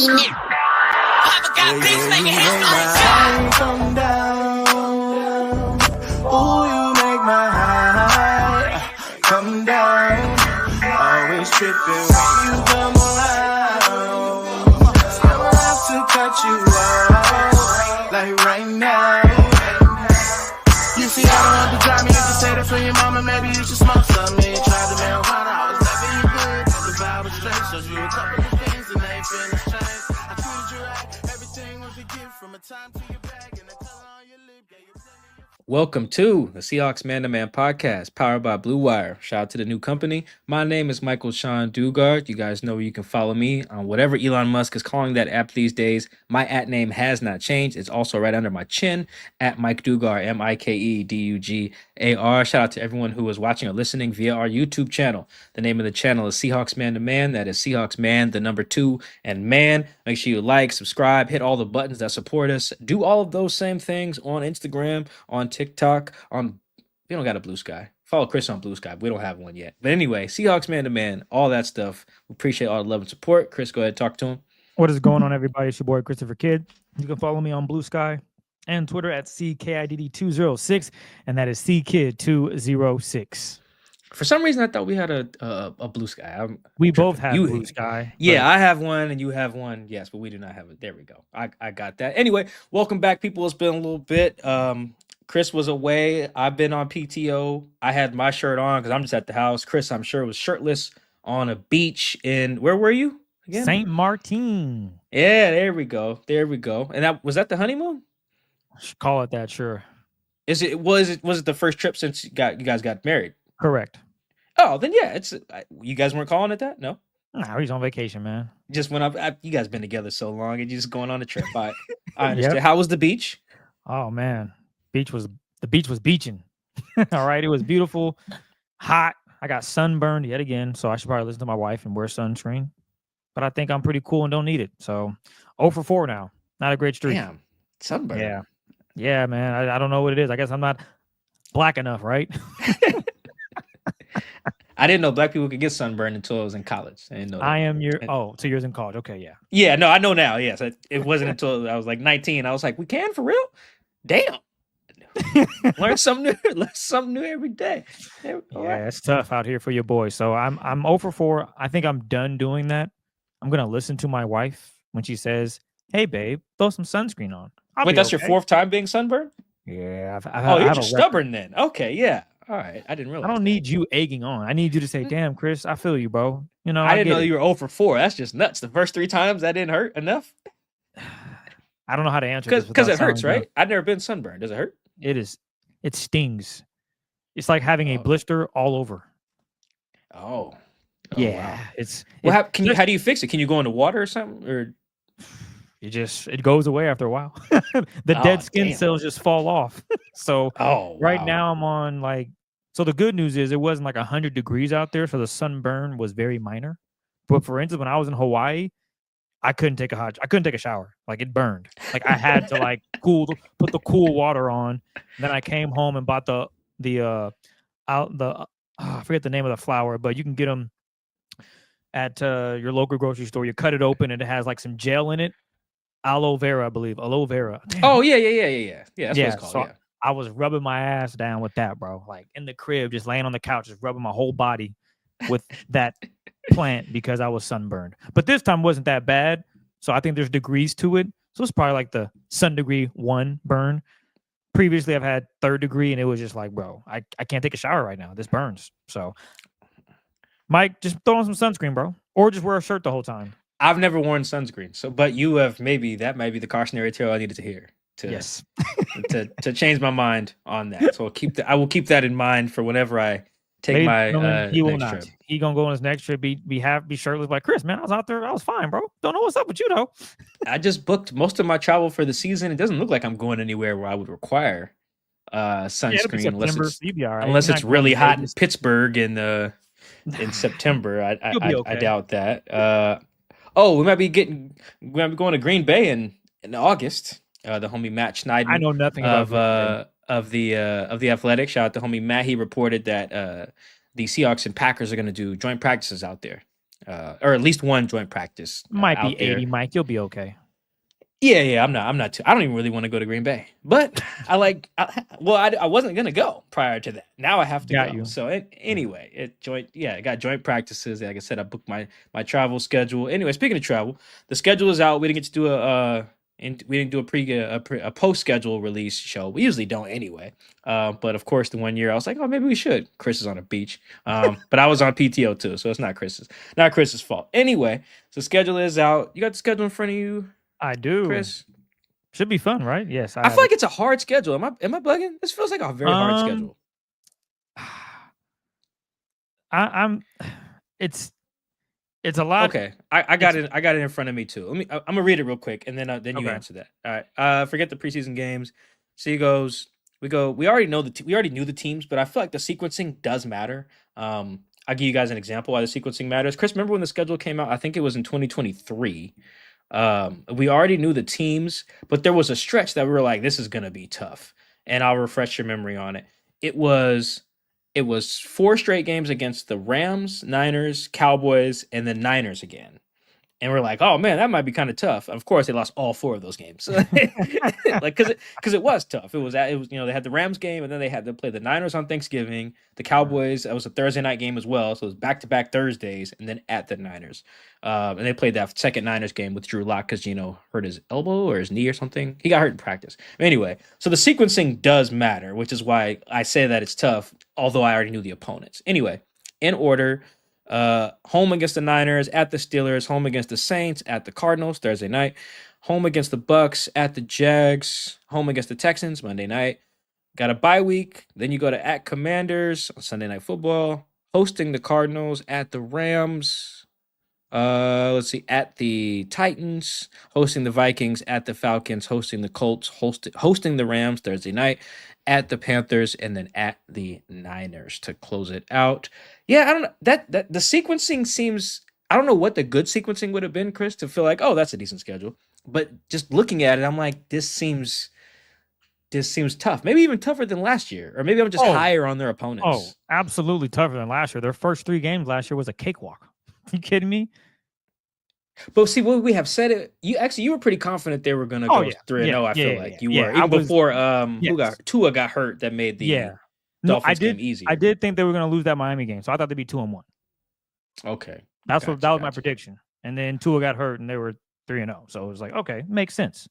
Come down. Ooh, you make my high come down. Always tripping when you come around. Never have to cut you out like right now. You see, I don't have to drive me. You can say that for your mama. Maybe you should smoke some. Me try to marijuana. I was never you good. The vibe was straight. Showed you a couple of things and they feelings changed. I treated you right. Everything was a gift from a time to your bag and the color on your lip. Welcome to the Seahawks Man-to-Man podcast, powered by Blue Wire. Shout out to the new company. My name is Michael Sean Dugard. You guys know you can follow me on whatever Elon Musk is calling that app these days. My @ name has not changed. It's also right under my chin, at Mike Dugard, MikeDugar. Shout out to everyone who is watching or listening via our YouTube channel. The name of the channel is Seahawks Man-to-Man. That is Seahawks Man, the number 2, and man. Make sure you like, subscribe, hit all the buttons that support us. Do all of those same things on Instagram, on TikTok, we don't got a Blue Sky. Follow Chris on Blue Sky. We don't have one yet. But anyway, Seahawks Man-to-Man, all that stuff. We appreciate all the love and support. Chris, go ahead and talk to him. What is going on, everybody? It's your boy, Christopher Kidd. You can follow me on Blue Sky and Twitter at CKIDD206, and that is CKid206. For some reason, I thought we had a Blue Sky. We both have Blue Sky. Yeah, I have one and you have one. Yes, but we do not have it. There we go. I got that. Anyway, welcome back, people. It's been a little bit. Chris was away. I've been on PTO. I had my shirt on because I'm just at the house. Chris, I'm sure, was shirtless on a beach in, where were you again? St. Martin. Yeah, there we go. And was that the honeymoon? Call it that, sure. Was it the first trip since you guys got married? Correct. Oh, then yeah, you guys weren't calling it that? No? Nah, he's on vacation, man. Just went up. You guys been together so long and you're just going on a trip. I understand. Yep. How was the beach? Oh man. The beach was beaching. All right. It was beautiful, hot. I got sunburned yet again, so I should probably listen to my wife and wear sunscreen. But I think I'm pretty cool and don't need it. So 0 for 4 now. Not a great streak. Damn. Sunburn. Yeah, man. I don't know what it is. I guess I'm not black enough, right? I didn't know black people could get sunburned until I was in college. I didn't know that. 2 years in college. Okay, yeah. Yeah, no, I know now. Yes. It wasn't until I was like 19. I was like, we can for real? Damn. Learn something new every day. Yeah, it's tough out here for your boy. So I'm 0 for 4. I think I'm done doing that. I'm gonna listen to my wife when she says, "Hey, babe, throw some sunscreen on." Wait, that's your 4th time being sunburned? Yeah. You're just stubborn then. Okay, yeah. All right, I didn't realize. I don't need you egging on. I need you to say, "Damn, Chris, I feel you, bro." You know, I didn't know you were 0 for 4. That's just nuts. The first 3 times that didn't hurt enough. I don't know how to answer because it hurts, right? I've never been sunburned. Does it hurt? It stings. It's like having a blister all over. Oh yeah. Wow. How do you fix it? Can you go into water or something? Or it goes away after a while. The dead skin cells just fall off. So right now I'm on so the good news is it wasn't like 100 degrees out there, so the sunburn was very minor. But for instance, when I was in Hawaii, I couldn't take a shower. Like it burned. Like I had to put the cool water on. Then I came home and bought I forget the name of the flower, but you can get them at your local grocery store. You cut it open and it has like some gel in it. Aloe vera, I believe. Aloe vera. Damn. Oh yeah. Yeah, that's what it's called. So I was rubbing my ass down with that, bro. Like in the crib, just laying on the couch, just rubbing my whole body with that plant because I was sunburned. But this time wasn't that bad. So I think there's degrees to it. So it's probably like the sun degree 1 burn. Previously, I've had 3rd degree and it was just like, bro, I can't take a shower right now. This burns. So Mike, just throw on some sunscreen, bro. Or just wear a shirt the whole time. I've never worn sunscreen. But you have that might be the cautionary tale I needed to hear. Yes. to change my mind on that. So I will keep that in mind for whenever I take he will next not. trip. He gonna go on his next trip. Be shirtless. Like Chris, man, I was out there. I was fine, bro. Don't know what's up with you though. I just booked most of my travel for the season. It doesn't look like I'm going anywhere where I would require sunscreen unless it's really hot in Pittsburgh in September. I doubt that. We might be going to Green Bay in August. The homie Matt Schneidman. I know nothing about of the Athletic. Shout out to homie Matt. He reported that the Seahawks and Packers are going to do joint practices out there. or at least one joint practice Might be out there. 80, Mike. You'll be okay. Yeah, I'm not too. I don't even really want to go to Green Bay, but I wasn't gonna go prior to that. Now I have to Got go. you. So anyway, I got joint practices. Like I said, I booked my travel schedule. Anyway, speaking of travel, the schedule is out. We didn't get to do we didn't do a post schedule release show. We usually don't anyway. But of course, the one year I was like, oh, maybe we should. Chris is on a beach. But I was on PTO too, so it's not Chris's fault. Anyway, so schedule is out. You got the schedule in front of you, I do. Chris? Should be fun, right? Yes. I feel like it's a hard schedule. Am I bugging? This feels like a very hard schedule. I'm. It's a lot. Okay, I got it. I got it in front of me too. I'm gonna read it real quick, and then you Okay. answer that. All right. Forget the preseason games. So he goes. We already know we already knew the teams, but I feel like the sequencing does matter. I'll give you guys an example why the sequencing matters. Chris, remember when the schedule came out? I think it was in 2023. We already knew the teams, but there was a stretch that we were like, this is gonna be tough. And I'll refresh your memory on it. It was 4 straight games against the Rams, Niners, Cowboys, and then Niners again. And we're like, oh man, that might be kind of tough. Of course, they lost all 4 of those games, like because it was tough. It was they had the Rams game, and then they had to play the Niners on Thanksgiving, the Cowboys. That was a Thursday night game as well, so it was back-to-back Thursdays, and then at the Niners. And they played that second Niners game with Drew Lock because hurt his elbow or his knee or something. He got hurt in practice. Anyway, so the sequencing does matter, which is why I say that it's tough. Although I already knew the opponents. Anyway, in order. Home against the Niners, at the Steelers, home against the Saints, at the Cardinals Thursday night, home against the Bucks, at the Jags, home against the Texans Monday night. Got a bye week. Then you go to at Commanders on Sunday Night Football, hosting the Cardinals, at the Rams. Let's see, at the Titans, hosting the Vikings, at the Falcons, hosting the Colts, hosting the Rams Thursday night, at the Panthers, and then at the Niners to close it out. Yeah, I don't know. That the sequencing seems, I don't know what the good sequencing would have been, Chris, to feel like, oh, that's a decent schedule. But just looking at it, I'm like, this seems tough. Maybe even tougher than last year. Or maybe I'm just higher on their opponents. Oh, absolutely tougher than last year. Their first 3 games last year was a cakewalk. You kidding me? But see, what we have said it. You were pretty confident they were going to go 3-0. I feel like you were even before Tua got hurt. That made the Dolphins game easier. I did think they were going to lose that Miami game, so I thought they'd be 2-1. Okay, that was my prediction. And then Tua got hurt, and they were 3-0. So it was like, okay, makes sense.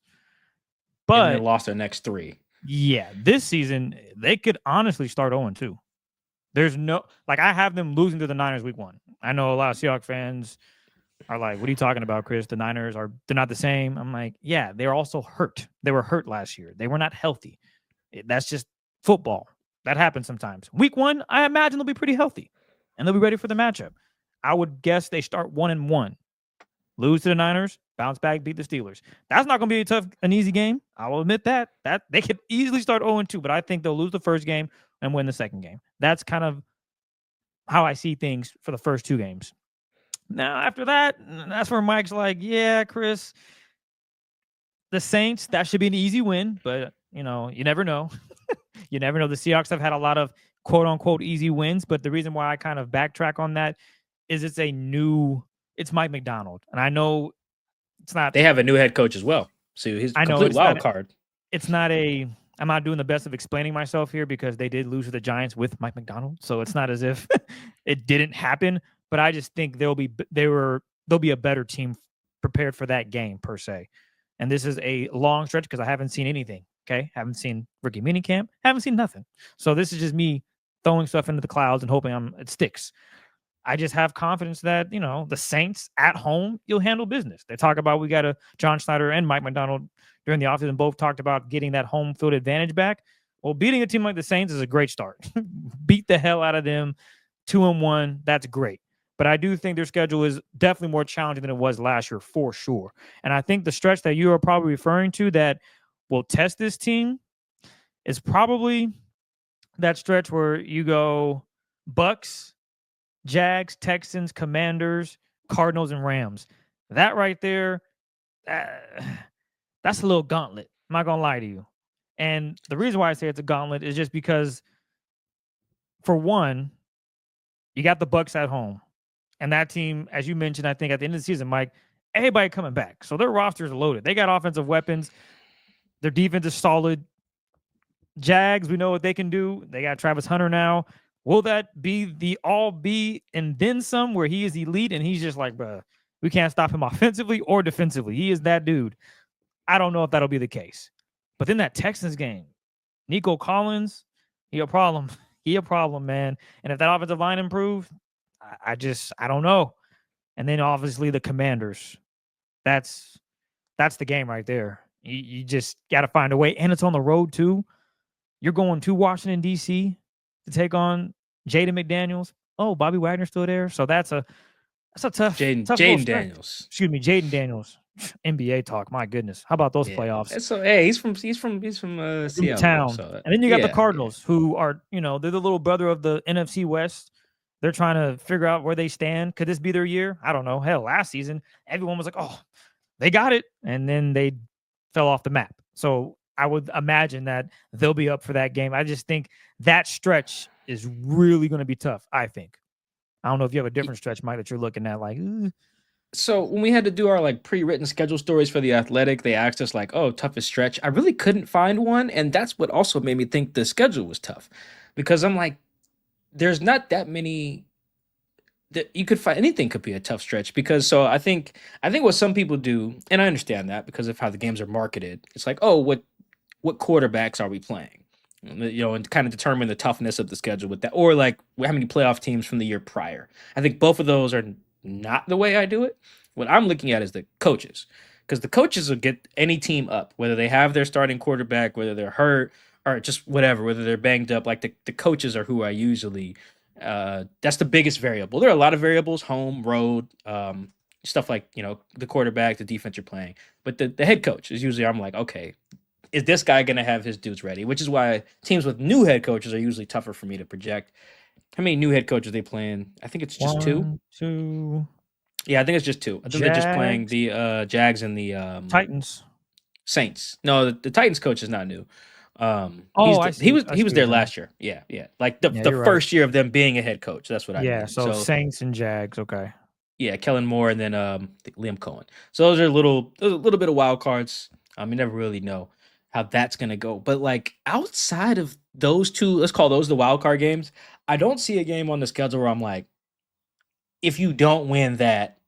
But and they lost their next 3. Yeah, this season they could honestly start 0-2. There's no I have them losing to the Niners week 1. I know a lot of Seahawks fans are like, what are you talking about, Chris? The Niners they're not the same. I'm like, yeah, they're also hurt. They were hurt last year. They were not healthy. That's just football. That happens sometimes. Week 1, I imagine they'll be pretty healthy and they'll be ready for the matchup. I would guess they start 1-1, lose to the Niners, bounce back, beat the Steelers. That's not going to be an easy game. I will admit that they could easily start 0-2, but I think they'll lose the first game and win the second game. That's kind of how I see things for the first 2 games. Now, after that, that's where Mike's like, yeah, Chris, the Saints, that should be an easy win, but, you never know. You never know. The Seahawks have had a lot of quote-unquote easy wins, but the reason why I kind of backtrack on that is it's Mike McDonald. And I know it's not... They have a new head coach as well, so he's a complete wild card. I'm not doing the best of explaining myself here because they did lose to the Giants with Mike McDonald, so it's not as if it didn't happen. But I just think they'll be a better team prepared for that game per se. And this is a long stretch because I haven't seen anything. Okay, haven't seen rookie minicamp, haven't seen nothing. So this is just me throwing stuff into the clouds and hoping it sticks. I just have confidence that the Saints at home, you'll handle business. They talk about we got John Schneider and Mike McDonald during the offseason both talked about getting that home field advantage back. Well, beating a team like the Saints is a great start. Beat the hell out of them, 2-1. That's great. But I do think their schedule is definitely more challenging than it was last year for sure. And I think the stretch that you are probably referring to that will test this team is probably that stretch where you go Bucks, Jags, Texans, Commanders, Cardinals, and Rams. That right there, that's a little gauntlet. I'm not going to lie to you. And the reason why I say it's a gauntlet is just because, for one, you got the Bucks at home. And that team, as you mentioned, I think at the end of the season, Mike, everybody coming back. So their rosters are loaded. They got offensive weapons. Their defense is solid. Jags, we know what they can do. They got Travis Hunter now. Will that be the all be and then some where he is elite and he's just like, bruh, we can't stop him offensively or defensively. He is that dude. I don't know if that'll be the case. But then that Texans game, Nico Collins, he a problem. He a problem, man. And if that offensive line improves, I don't know. And then obviously the Commanders. That's the game right there. You just got to find a way. And it's on the road too. You're going to Washington, D.C. to take on Jaden McDaniels. Oh, Bobby Wagner's still there. So that's a tough Jaden Daniels. Excuse me, Jaden Daniels. NBA talk. My goodness. How about those playoffs? So hey, he's from Seattle. Town. So, and then you got the Cardinals, who are, they're the little brother of the NFC West. They're trying to figure out where they stand. Could this be their year? I don't know. Hell, last season, everyone was like, oh, they got it. And then they fell off the map. So I would imagine that they'll be up for that game. I just think that stretch is really going to be tough, I think. I don't know if you have a different stretch, Mike, that you're looking at like, So when we had to do our like pre-written schedule stories for The Athletic, they asked us like, oh, toughest stretch. I really couldn't find one. And that's what also made me think the schedule was tough. Because I'm like, there's not that many that you could find. Anything could be a tough stretch. Because so I think what some people do, and I understand that because of how the games are marketed, it's like, oh, what quarterbacks are we playing? And kind of determine the toughness of the schedule with that. Or like how many playoff teams from the year prior. I think both of those are not the way I do it. What I'm looking at is the coaches, because the coaches will get any team up, whether they have their starting quarterback, whether they're hurt or just whatever, whether they're banged up. Like the coaches are who I usually, that's the biggest variable. There are a lot of variables, home, road, stuff like, the quarterback, the defense you're playing. But the head coach is usually, I'm like, okay, is this guy going to have his dudes ready? Which is why teams with new head coaches are usually tougher for me to project. How many new head coaches they playing? I think it's just 1, 2. Yeah, I think it's just 2. I think they're just playing the Jags and the Titans. Saints. No, the Titans coach is not new. He was there last year. Yeah. Like the first year of them being a head coach. That's what I mean. Yeah, so Saints and Jags, okay. Yeah, Kellen Moore and then Liam Cohen. So those are a little bit of wild cards. You never really know how that's gonna go. But like outside of those two, let's call those the wild card games, I don't see a game on the schedule where I'm like, if you don't win that,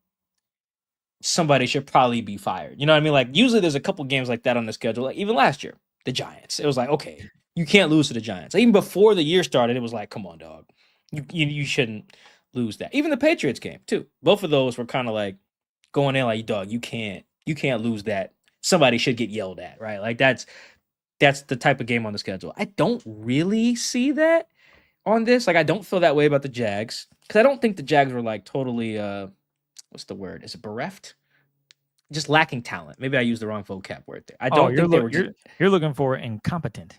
somebody should probably be fired. You know what I mean? Like usually there's a couple games like that on the schedule. Like even last year, the Giants. It was like, okay, you can't lose to the Giants. Even before the year started, it was like, come on, dog. You shouldn't lose that. Even the Patriots game, too. Both of those were kind of like going in like, dog, you can't lose that. Somebody should get yelled at, right? Like that's the type of game on the schedule. I don't really see that on this. Like I don't feel that way about the Jags, because I don't think the Jags were like totally what's the word? Is it bereft? Just lacking talent. Maybe I used the wrong vocab word there. I don't think they were. You're looking for incompetent.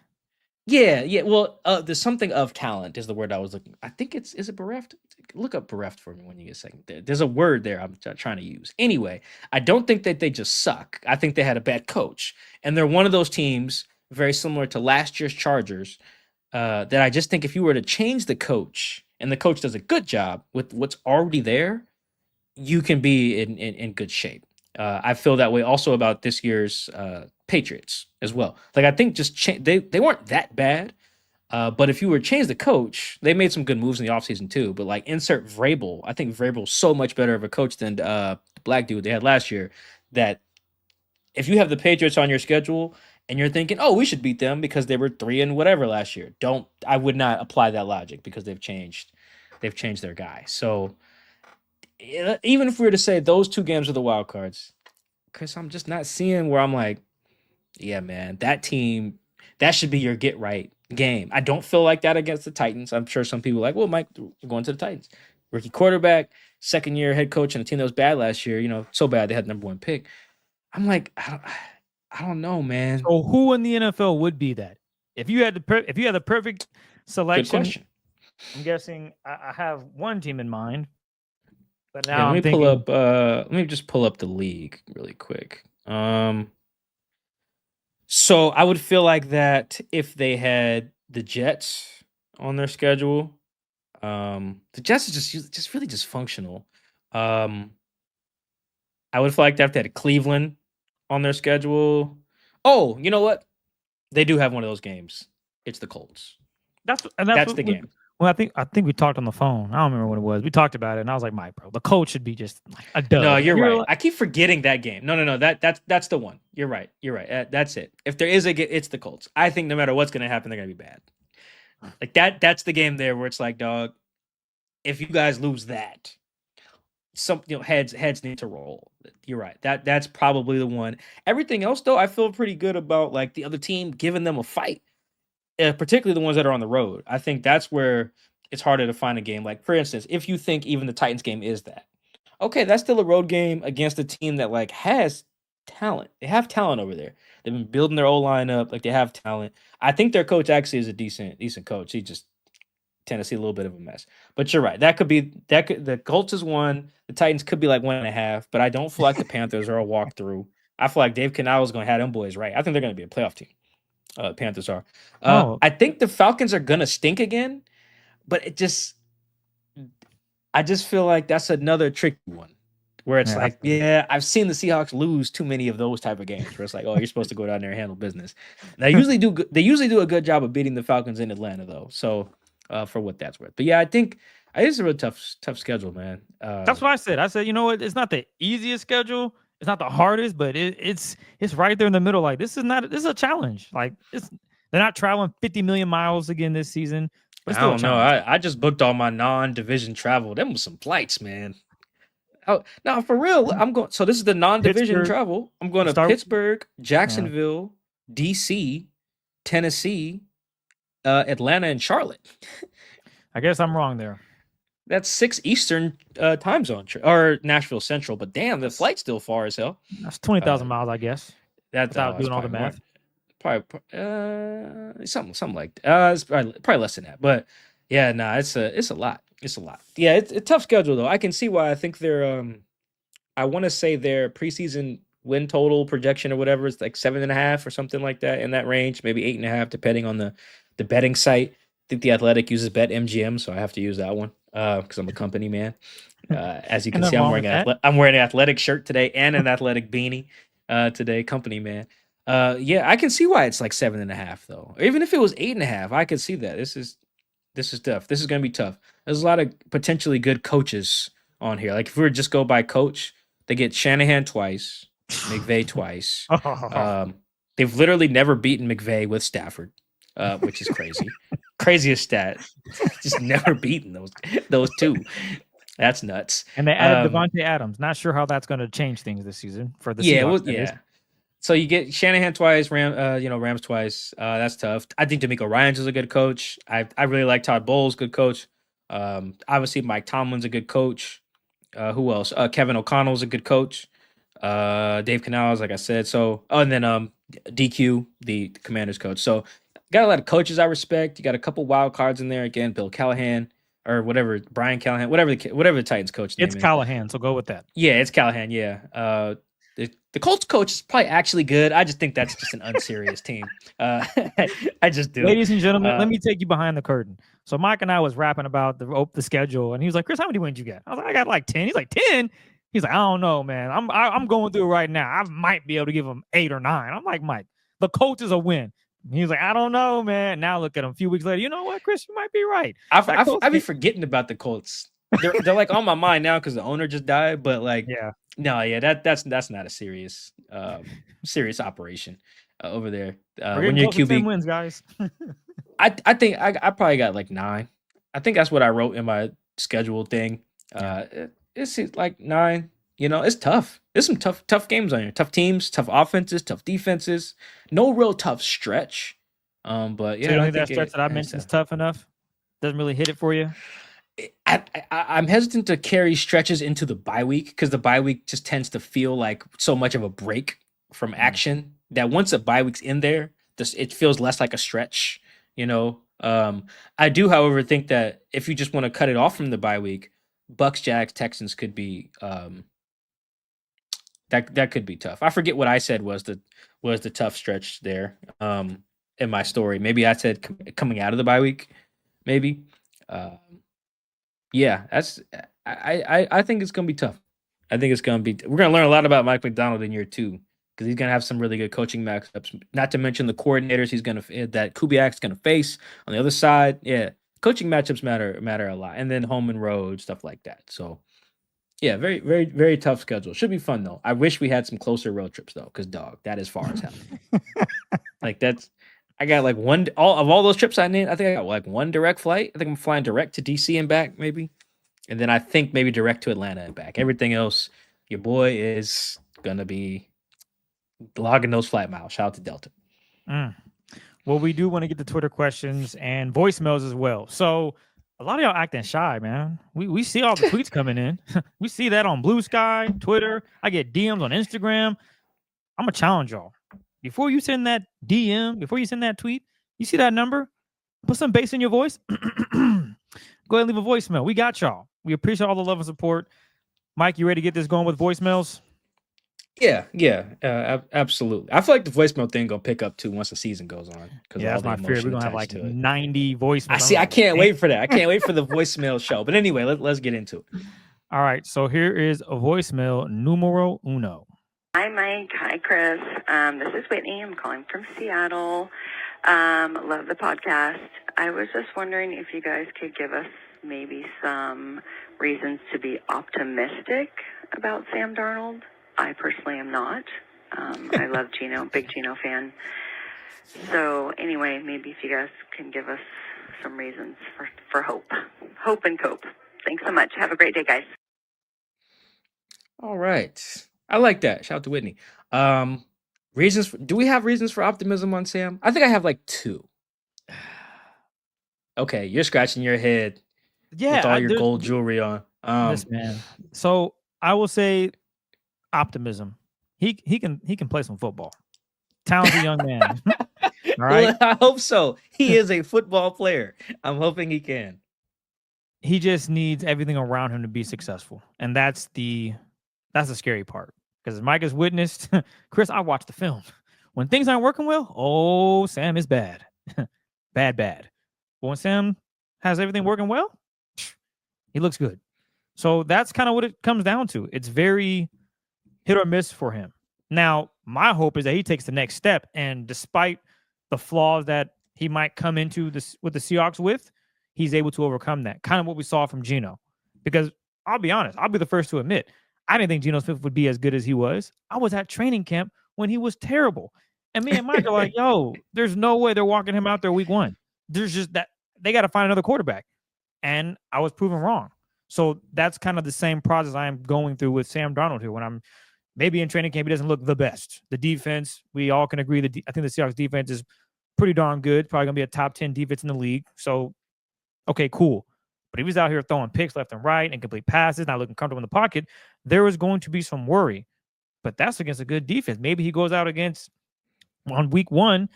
Yeah. Well, there's something of talent is the word I was looking. I think is it bereft? Look up bereft for me when you get a second. There's a word there I'm trying to use. Anyway, I don't think that they just suck. I think they had a bad coach, and they're one of those teams very similar to last year's Chargers. That I just think if you were to change the coach and the coach does a good job with what's already there, you can be in good shape. I feel that way also about this year's Patriots as well. Like I think just they weren't that bad, but if you were to change the coach, they made some good moves in the offseason too. But like insert Vrabel, I think Vrabel's so much better of a coach than the black dude they had last year. That if you have the Patriots on your schedule and you're thinking, oh, we should beat them because they were 3 and whatever last year, I would not apply that logic because they've changed their guy. So even if we were to say those 2 games are the wild cards, Chris, I'm just not seeing where I'm like, yeah, man, that team, that should be your get right game. I don't feel like that against the Titans. I'm sure some people are like, well, Mike, we're going to the Titans. Rookie quarterback, second year head coach, and a team that was bad last year, so bad they had the number 1 pick. I'm like, I don't know, man. So who in the NFL would be that? If you had the perfect selection, good question. I'm guessing I have one team in mind. But now let me just pull up the league really quick. So I would feel like that if they had the Jets on their schedule. The Jets is just really dysfunctional. Um, I would feel like they had Cleveland on their schedule. Oh, you know what? They do have one of those games. It's the Colts. That's That's what the game. well, I think we talked on the phone. I don't remember what it was. We talked about it, and I was like, Mike, bro, the Colts should be just like a dub. No, And you're right. like, I keep forgetting that game. No. That's the one. You're right. You're right. That's it. If there is it's the Colts. I think no matter what's going to happen, they're going to be bad. Like that's the game there where it's like, dog, if you guys lose that, heads need to roll. You're right. That's probably the one. Everything else though, I feel pretty good about like the other team giving them a fight. Particularly the ones that are on the road. I think that's where it's harder to find a game. Like for instance, if you think even the Titans game is that, okay, that's still a road game against a team that like has talent. They have talent over there. They've been building their O line up. Like they have talent. I think their coach actually is a decent coach. He just Tennessee a little bit of a mess. But you're right. The Colts is one. The Titans could be like 1.5. But I don't feel like the Panthers are a walkthrough. I feel like Dave Canal is going to have them boys right. I think they're going to be a playoff team. Panthers are. I think the Falcons are going to stink again. But I just feel like that's another tricky one where it's I've seen the Seahawks lose too many of those type of games where it's like, oh, you're supposed to go down there and handle business. They usually do a good job of beating the Falcons in Atlanta though. So for what that's worth. But yeah, I think it's a real tough schedule, man. That's what I said. I said, you know what? It's not the easiest schedule. It's not the hardest, but it's right there in the middle. Like this is a challenge. Like they're not traveling 50 million miles again this season. But I don't know. I just booked all my non-division travel. Them was some flights, man. Oh, now for real, I'm going. So this is the non-division travel. I'm going to Pittsburgh, Jacksonville, DC, Tennessee, Atlanta, and Charlotte. I guess I'm wrong there. That's 6 Eastern time zone or Nashville Central. But damn, the flight's still far as hell. That's 20,000 miles, I guess. That's without doing all the math. Probably something like that. It's probably less than that. But yeah, it's a lot. It's a lot. Yeah, it's a tough schedule though. I can see why. I think they're I want to say their preseason win total projection or whatever is like 7.5 or something like that in that range, maybe 8.5 depending on the betting site. I think the Athletic uses BetMGM, so I have to use that one because I'm a company man. As you can see, I'm wearing an Athletic shirt today and an Athletic beanie today, company man. Yeah, I can see why it's like 7.5 though. Or even if it was 8.5, I could see that. This is tough. This is gonna be tough. There's a lot of potentially good coaches on here. Like if we were just go by coach, they get Shanahan twice, McVay twice. They've literally never beaten McVay with Stafford, which is crazy. Craziest stat. Just never beaten those two. That's nuts. And they added Devontae Adams. Not sure how that's going to change things this season for the Seahawks. So you get Shanahan twice, Rams twice. That's tough. I think D'Amico Ryans is a good coach. I really like Todd Bowles, good coach. Obviously Mike Tomlin's a good coach. Who else? Kevin O'Connell's a good coach. Dave Canales, like I said. So, and then DQ, the Commanders coach. So got a lot of coaches I respect. You got a couple wild cards in there. Again, Bill Callahan or whatever, Brian Callahan, whatever the Titans coach name is. It's Callahan, so go with that. Yeah, it's Callahan. Yeah. The Colts coach is probably actually good. I just think that's just an unserious team. I just do. Ladies and gentlemen, let me take you behind the curtain. So Mike and I was rapping about the schedule, and he was like, "Chris, how many wins you get?" I was like, "I got like 10." He's like, "10?" He's like, "I don't know, man. I'm going through it right now. I might be able to give him 8 or 9." I'm like, "Mike, the Colts is a win." He's like, "I don't know, man." Now look at him. A few weeks later, you know what, Chris, you might be right. I be forgetting about the Colts. They're like on my mind now because the owner just died. But like, that's not a serious operation over there. When you're QB, 10 wins, guys. I think I probably got like 9. I think that's what I wrote in my schedule thing. It's like 9. You know, it's tough. There's some tough games on here. Tough teams, tough offenses, tough defenses. No real tough stretch. But yeah, so you think that stretch that I mentioned is tough enough? Doesn't really hit it for you? I'm hesitant to carry stretches into the bye week because the bye week just tends to feel like so much of a break from action that once a bye week's in there, it feels less like a stretch. You know, I do, however, think that if you just want to cut it off from the bye week, Bucks, Jags, Texans could be that could be tough. I forget what I said was the tough stretch there in my story. Maybe I said coming out of the bye week, maybe. Yeah, I think it's gonna be tough. I think it's gonna be. We're gonna learn a lot about Mike McDonald in year 2 because he's gonna have some really good coaching matchups. Not to mention the coordinators he's gonna that Kubiak's gonna face on the other side. Yeah, coaching matchups matter a lot, and then home and road stuff like that. So yeah, very tough schedule. Should be fun though. I wish we had some closer road trips though, because dog, that is far as hell. Like that's. I got like all those trips I need. I think I got like one direct flight. I think I'm flying direct to DC and back, maybe. And then I think maybe direct to Atlanta and back. Everything else, your boy is gonna be logging those flight miles. Shout out to Delta. Well, we do want to get the Twitter questions and voicemails as well. So a lot of y'all acting shy, man. We see all the tweets coming in. We see that on Blue Sky, Twitter. I get DMs on Instagram. I'm gonna challenge y'all. Before you send that DM, before you send that tweet, you see that number? Put some bass in your voice. Go ahead and leave a voicemail. We got y'all. We appreciate all the love and support. Mike, you ready to get this going with voicemails? Yeah, absolutely. I feel like the voicemail thing gonna pick up too once the season goes on. Yeah, that's my fear. We're gonna have like 90 voicemails. I can't wait for that. I can't wait for the voicemail show. But anyway, let's get into it. All right, so here is a voicemail numero uno. Hi, Mike. Hi, Chris. This is Whitney. I'm calling from Seattle. Love the podcast. I was just wondering if you guys could give us maybe some reasons to be optimistic about Sam Darnold. I personally am not. I love Gino, big Gino fan. So anyway, maybe if you guys can give us some reasons for hope. Hope and cope. Thanks so much. Have a great day, guys. All right. I like that. Shout out to Whitney. Do we have reasons for optimism on Sam? I think I have like 2. Okay, you're scratching your head with all your gold jewelry on. This man. So I will say optimism. He can play some football. Talented young man. All right. Well, I hope so. He is a football player. I'm hoping he can. He just needs everything around him to be successful. And that's the scary part. Because as Mike has witnessed, Chris, I watched the film. When things aren't working well, Sam is bad. bad. But when Sam has everything working well, he looks good. So that's kind of what it comes down to. It's very hit or miss for him. Now, my hope is that he takes the next step. And despite the flaws that he might come into this with the Seahawks with, he's able to overcome that. Kind of what we saw from Gino. Because I'll be honest, I'll be the first to admit, I didn't think Geno Smith would be as good as he was. I was at training camp when he was terrible. And me and Mike are like, yo, there's no way they're walking him out there week 1. There's just that they got to find another quarterback. And I was proven wrong. So that's kind of the same process I am going through with Sam Darnold here. When I'm maybe in training camp, he doesn't look the best. The defense, we all can agree that I think the Seahawks defense is pretty darn good. Probably going to be a top 10 defense in the league. So, okay, cool. But he was out here throwing picks left and right, incomplete passes, not looking comfortable in the pocket. There was going to be some worry. But that's against a good defense. Maybe he goes out on week 1,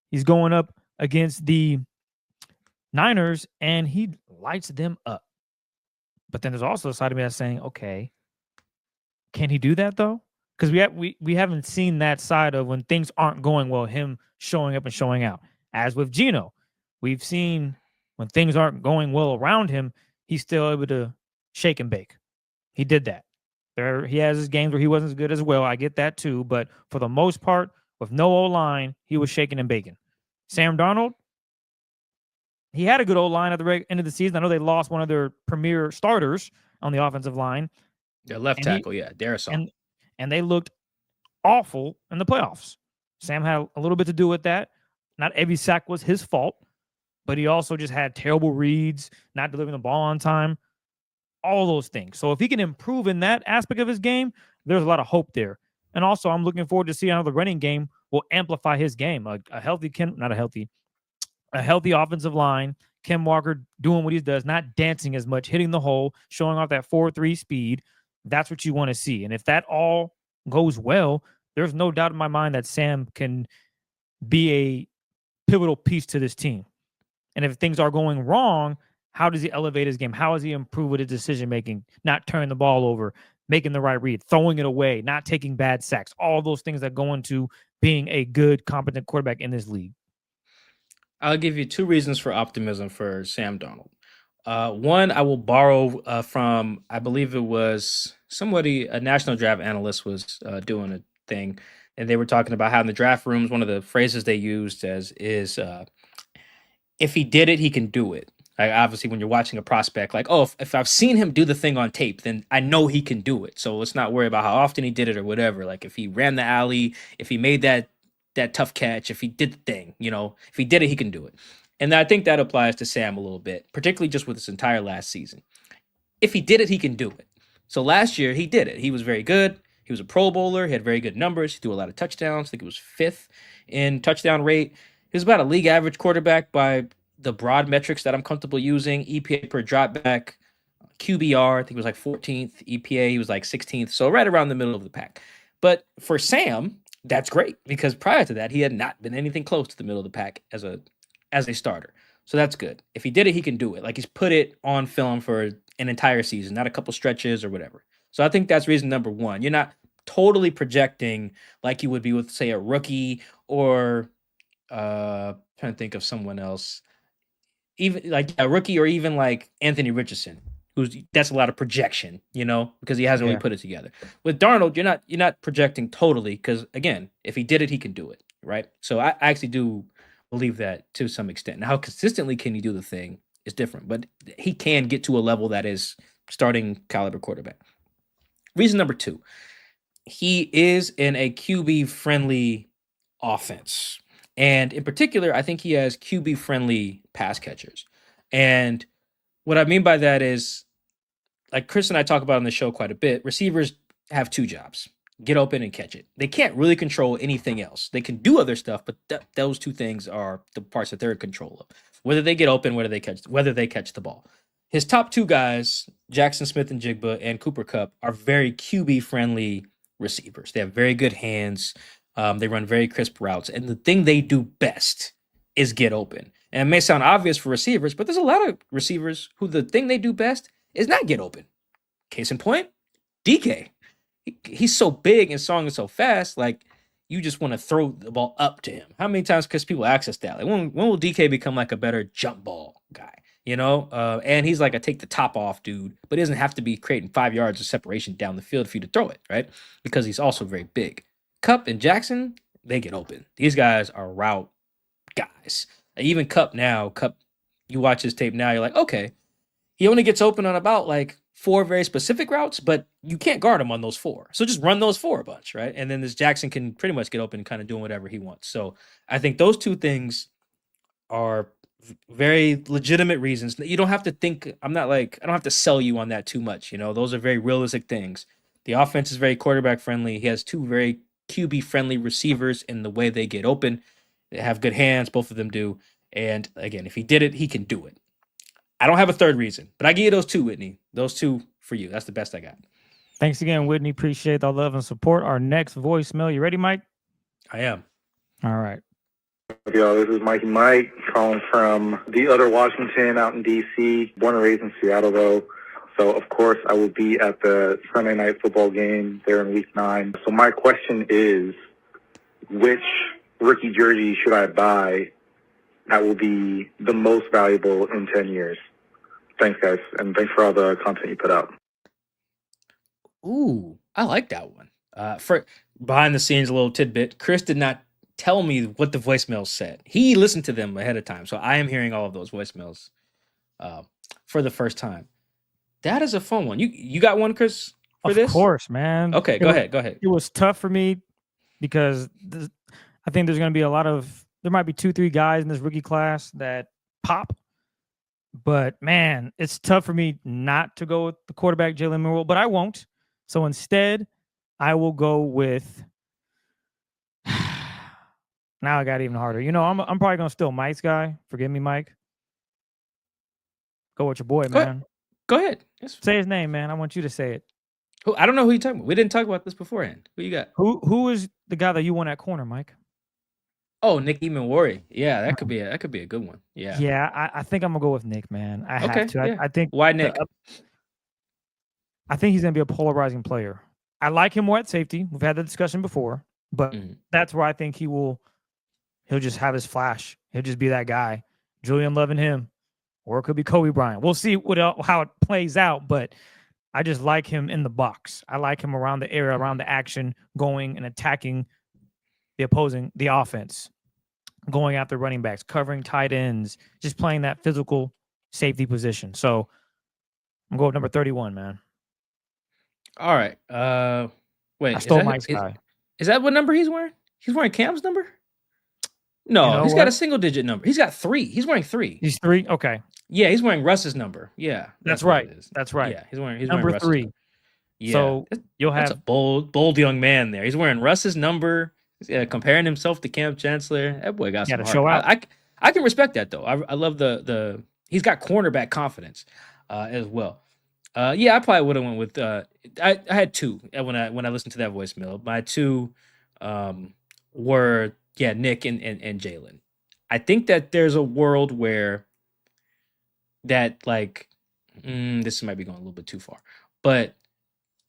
he's going up against the Niners, and he lights them up. But then there's also a side of me that's saying, okay, can he do that though? Because we haven't seen that side of when things aren't going well, him showing up and showing out. As with Geno, we've seen when things aren't going well around him, he's still able to shake and bake. He did that. He has his games where he wasn't as good as well. I get that too. But for the most part, with no O-line, he was shaking and baking. Sam Darnold, he had a good O-line at the end of the season. I know they lost one of their premier starters on the offensive line. Their left tackle, Darrison. And they looked awful in the playoffs. Sam had a little bit to do with that. Not every sack was his fault, but he also just had terrible reads, not delivering the ball on time, all those things. So if he can improve in that aspect of his game, there's a lot of hope there. And also, I'm looking forward to seeing how the running game will amplify his game. A healthy offensive line, Ken Walker doing what he does, not dancing as much, hitting the hole, showing off that 4.3 speed. That's what you want to see. And if that all goes well, there's no doubt in my mind that Sam can be a pivotal piece to this team. And if things are going wrong, how does he elevate his game? How does he improve with his decision-making, not turning the ball over, making the right read, throwing it away, not taking bad sacks, all those things that go into being a good, competent quarterback in this league? I'll give you 2 reasons for optimism for Sam Darnold. One I will borrow from, I believe it was somebody, a national draft analyst was doing a thing, and they were talking about how in the draft rooms, one of the phrases they used as is if he did it, he can do it. Like obviously, when you're watching a prospect, like, oh, if I've seen him do the thing on tape, then I know he can do it. So let's not worry about how often he did it or whatever. Like if he ran the alley, if he made that tough catch, if he did the thing, if he did it, he can do it. And I think that applies to Sam a little bit, particularly just with his entire last season. If he did it, he can do it. So last year he did it. He was very good. He was a Pro Bowler. He had very good numbers. He threw a lot of touchdowns. I think it was fifth in touchdown rate. He was about a league average quarterback by the broad metrics that I'm comfortable using. EPA per dropback, QBR, I think it was like 14th. EPA, he was like 16th. So right around the middle of the pack. But for Sam, that's great because prior to that, he had not been anything close to the middle of the pack as a starter. So that's good. If he did it, he can do it. Like he's put it on film for an entire season, not a couple stretches or whatever. So I think that's reason number one. You're not totally projecting like you would be with, say, a rookie or trying to think of someone else, even like a rookie or even like Anthony Richardson, that's a lot of projection, because he hasn't really put it together. With Darnold, you're not projecting totally because again, if he did it, he can do it, right? So I actually do believe that to some extent. Now, how consistently can he do the thing is different, but he can get to a level that is starting caliber quarterback. Reason number two, he is in a QB friendly offense. And in particular, I think he has QB friendly pass catchers. And what I mean by that is, like Chris and I talk about on the show quite a bit, receivers have two jobs: get open and catch it. They can't really control anything else. They can do other stuff, but those two things are the parts that they're in control of. Whether they get open, whether they catch the ball. His top two guys, Jackson Smith and Jigba and Cooper Kupp, are very QB friendly receivers. They have very good hands. They run very crisp routes. And the thing they do best is get open. And it may sound obvious for receivers, but there's a lot of receivers who the thing they do best is not get open. Case in point, DK. He's so big and strong and so fast, like you just want to throw the ball up to him. How many times because people ask us that? Like when will DK become like a better jump ball guy? And he's like a take the top off dude, but he doesn't have to be creating 5 yards of separation down the field for you to throw it, right? Because he's also very big. Kupp and Jackson, they get open. These guys are route guys. Even Kupp, you watch his tape now, you're like, okay, he only gets open on about like 4 very specific routes, but you can't guard him on those 4. So just run those 4 a bunch, right? And then this Jackson can pretty much get open, kind of doing whatever he wants. So I think those two things are very legitimate reasons. You don't have to think, I don't have to sell you on that too much. Those are very realistic things. The offense is very quarterback friendly. He has 2 very QB friendly receivers in the way they get open. They have good hands. Both of them do. And again, if he did it, he can do it. I don't have a third reason, but I give you those 2, Whitney. Those 2 for you. That's the best I got. Thanks again, Whitney. Appreciate the love and support. Our next voicemail. You ready, Mike? I am. All right. Yo, this is Mikey Mike calling from the other Washington out in D.C. Born and raised in Seattle, though. So, of course, I will be at the Sunday night football game there in Week 9. So my question is, which rookie jersey should I buy that will be the most valuable in 10 years? Thanks, guys, and thanks for all the content you put out. Ooh, I like that one. For behind the scenes, a little tidbit, Chris did not tell me what the voicemails said. He listened to them ahead of time, so I am hearing all of those voicemails for the first time. That is a fun one. You got one, Chris, for this? Of course, man. Okay, go ahead. It was tough for me because I think there's going to be there might be 2-3 guys in this rookie class that pop. But, man, it's tough for me not to go with the quarterback, Jalen Murrell, but I won't. So instead, I will go with now I got even harder. I'm probably going to steal Mike's guy. Forgive me, Mike. Go with your boy, man. Go ahead. Say his name, man. I want you to say it. I don't know who you're talking about. We didn't talk about this beforehand. Who you got? Who is the guy that you want at corner, Mike? Oh, Nick Eamon-Worry. Yeah, that could be a good one. Yeah. Yeah, I think I'm gonna go with Nick, man. I have to. Yeah. I think why Nick? I think he's gonna be a polarizing player. I like him more at safety. We've had the discussion before, but that's where I think he'll just have his flash. He'll just be that guy. Julian loving him. or it could be Kobe Bryant. We'll see how it plays out, but I just like him in the box. I like him around the area, around the action, going and attacking the offense, going after running backs, covering tight ends, just playing that physical safety position. So I'm going with number 31, man. All right. Wait, I stole Mike's guy. Is that what number he's wearing? He's wearing Cam's number? No, he's got a single digit number. He's got 3. He's wearing 3. He's 3? Okay. Yeah, he's wearing Russ's number. Yeah. That's right. That's right. Yeah, he's wearing number Russ's 3. Number. Yeah. So you'll have a bold young man there. He's wearing Russ's number. Comparing himself to Cam Chancellor. That boy got some heart. Show out. I can respect that though. I love the he's got cornerback confidence as well. Yeah, I probably would have went with I had 2 when I listened to that voicemail. My 2 were Nick and Jalen. I think that there's a world where that like this might be going a little bit too far, but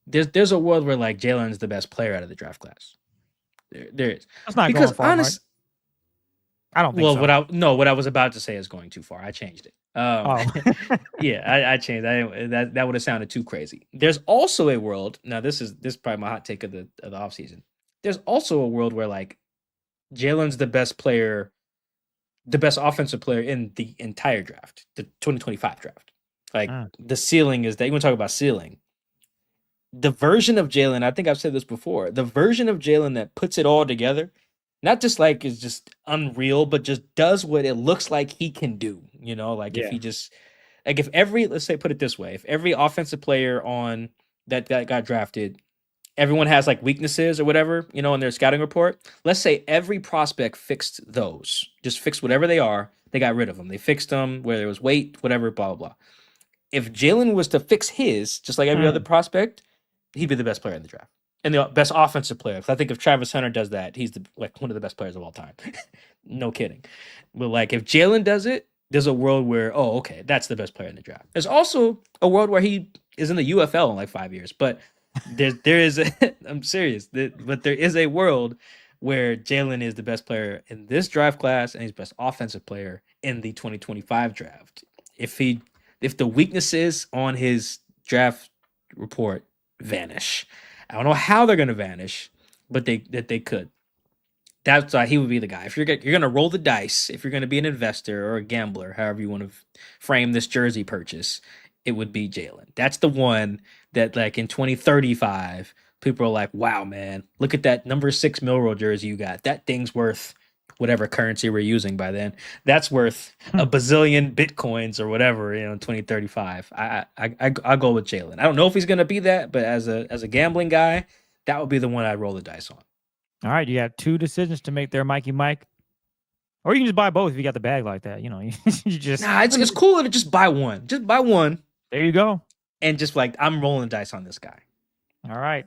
there's a world where like Jalen's the best player out of the draft class. There is. That's not because going far, I don't think so. What I was about to say is going too far. I changed it. Yeah, I changed that would have sounded too crazy. There's also a world. Now this is probably my hot take of the offseason. There's also a world where like Jalen's the best player, the best offensive player in the entire draft, the 2025 draft. Like the ceiling is that you want to talk about ceiling. The version of Jalen, I think I've said this before, the version of Jalen that puts it all together, not just like is just unreal, but just does what it looks like he can do. You know, like if he just like if every, let's say, put it this way, if every offensive player on that got drafted, everyone has like weaknesses or whatever, you know, in their scouting report. Let's say every prospect fixed those, just fixed whatever they are. They got rid of them. They fixed them, whether it was weight, whatever, blah, blah, blah. If Jalen was to fix his, just like every other prospect, he'd be the best player in the draft and the best offensive player. Because I think if Travis Hunter does that, he's like one of the best players of all time. No kidding. But like if Jalen does it, there's a world where, oh, okay, that's the best player in the draft. There's also a world where he is in the UFL in like 5 years. But there is I'm serious. But there is a world where Jalen is the best player in this draft class and he's the best offensive player in the 2025 draft. If the weaknesses on his draft report vanish, I don't know how they're going to vanish, but they could. That's why he would be the guy. If you're going to roll the dice, if you're going to be an investor or a gambler, however you want to frame this jersey purchase, it would be Jalen. That's the one that like in 2035, people are like, wow, man, look at that number 6 Milrow jersey you got. That thing's worth whatever currency we're using by then. That's worth a bazillion Bitcoins or whatever, you know, in 2035. I go with Jalen. I don't know if he's going to be that, but as a gambling guy, that would be the one I'd roll the dice on. All right, you have 2 decisions to make there, Mikey Mike. Or you can just buy both if you got the bag like that. You know, you just... Nah, it's cooler to just buy one. Just buy one. There you go. And just like, I'm rolling dice on this guy. All right.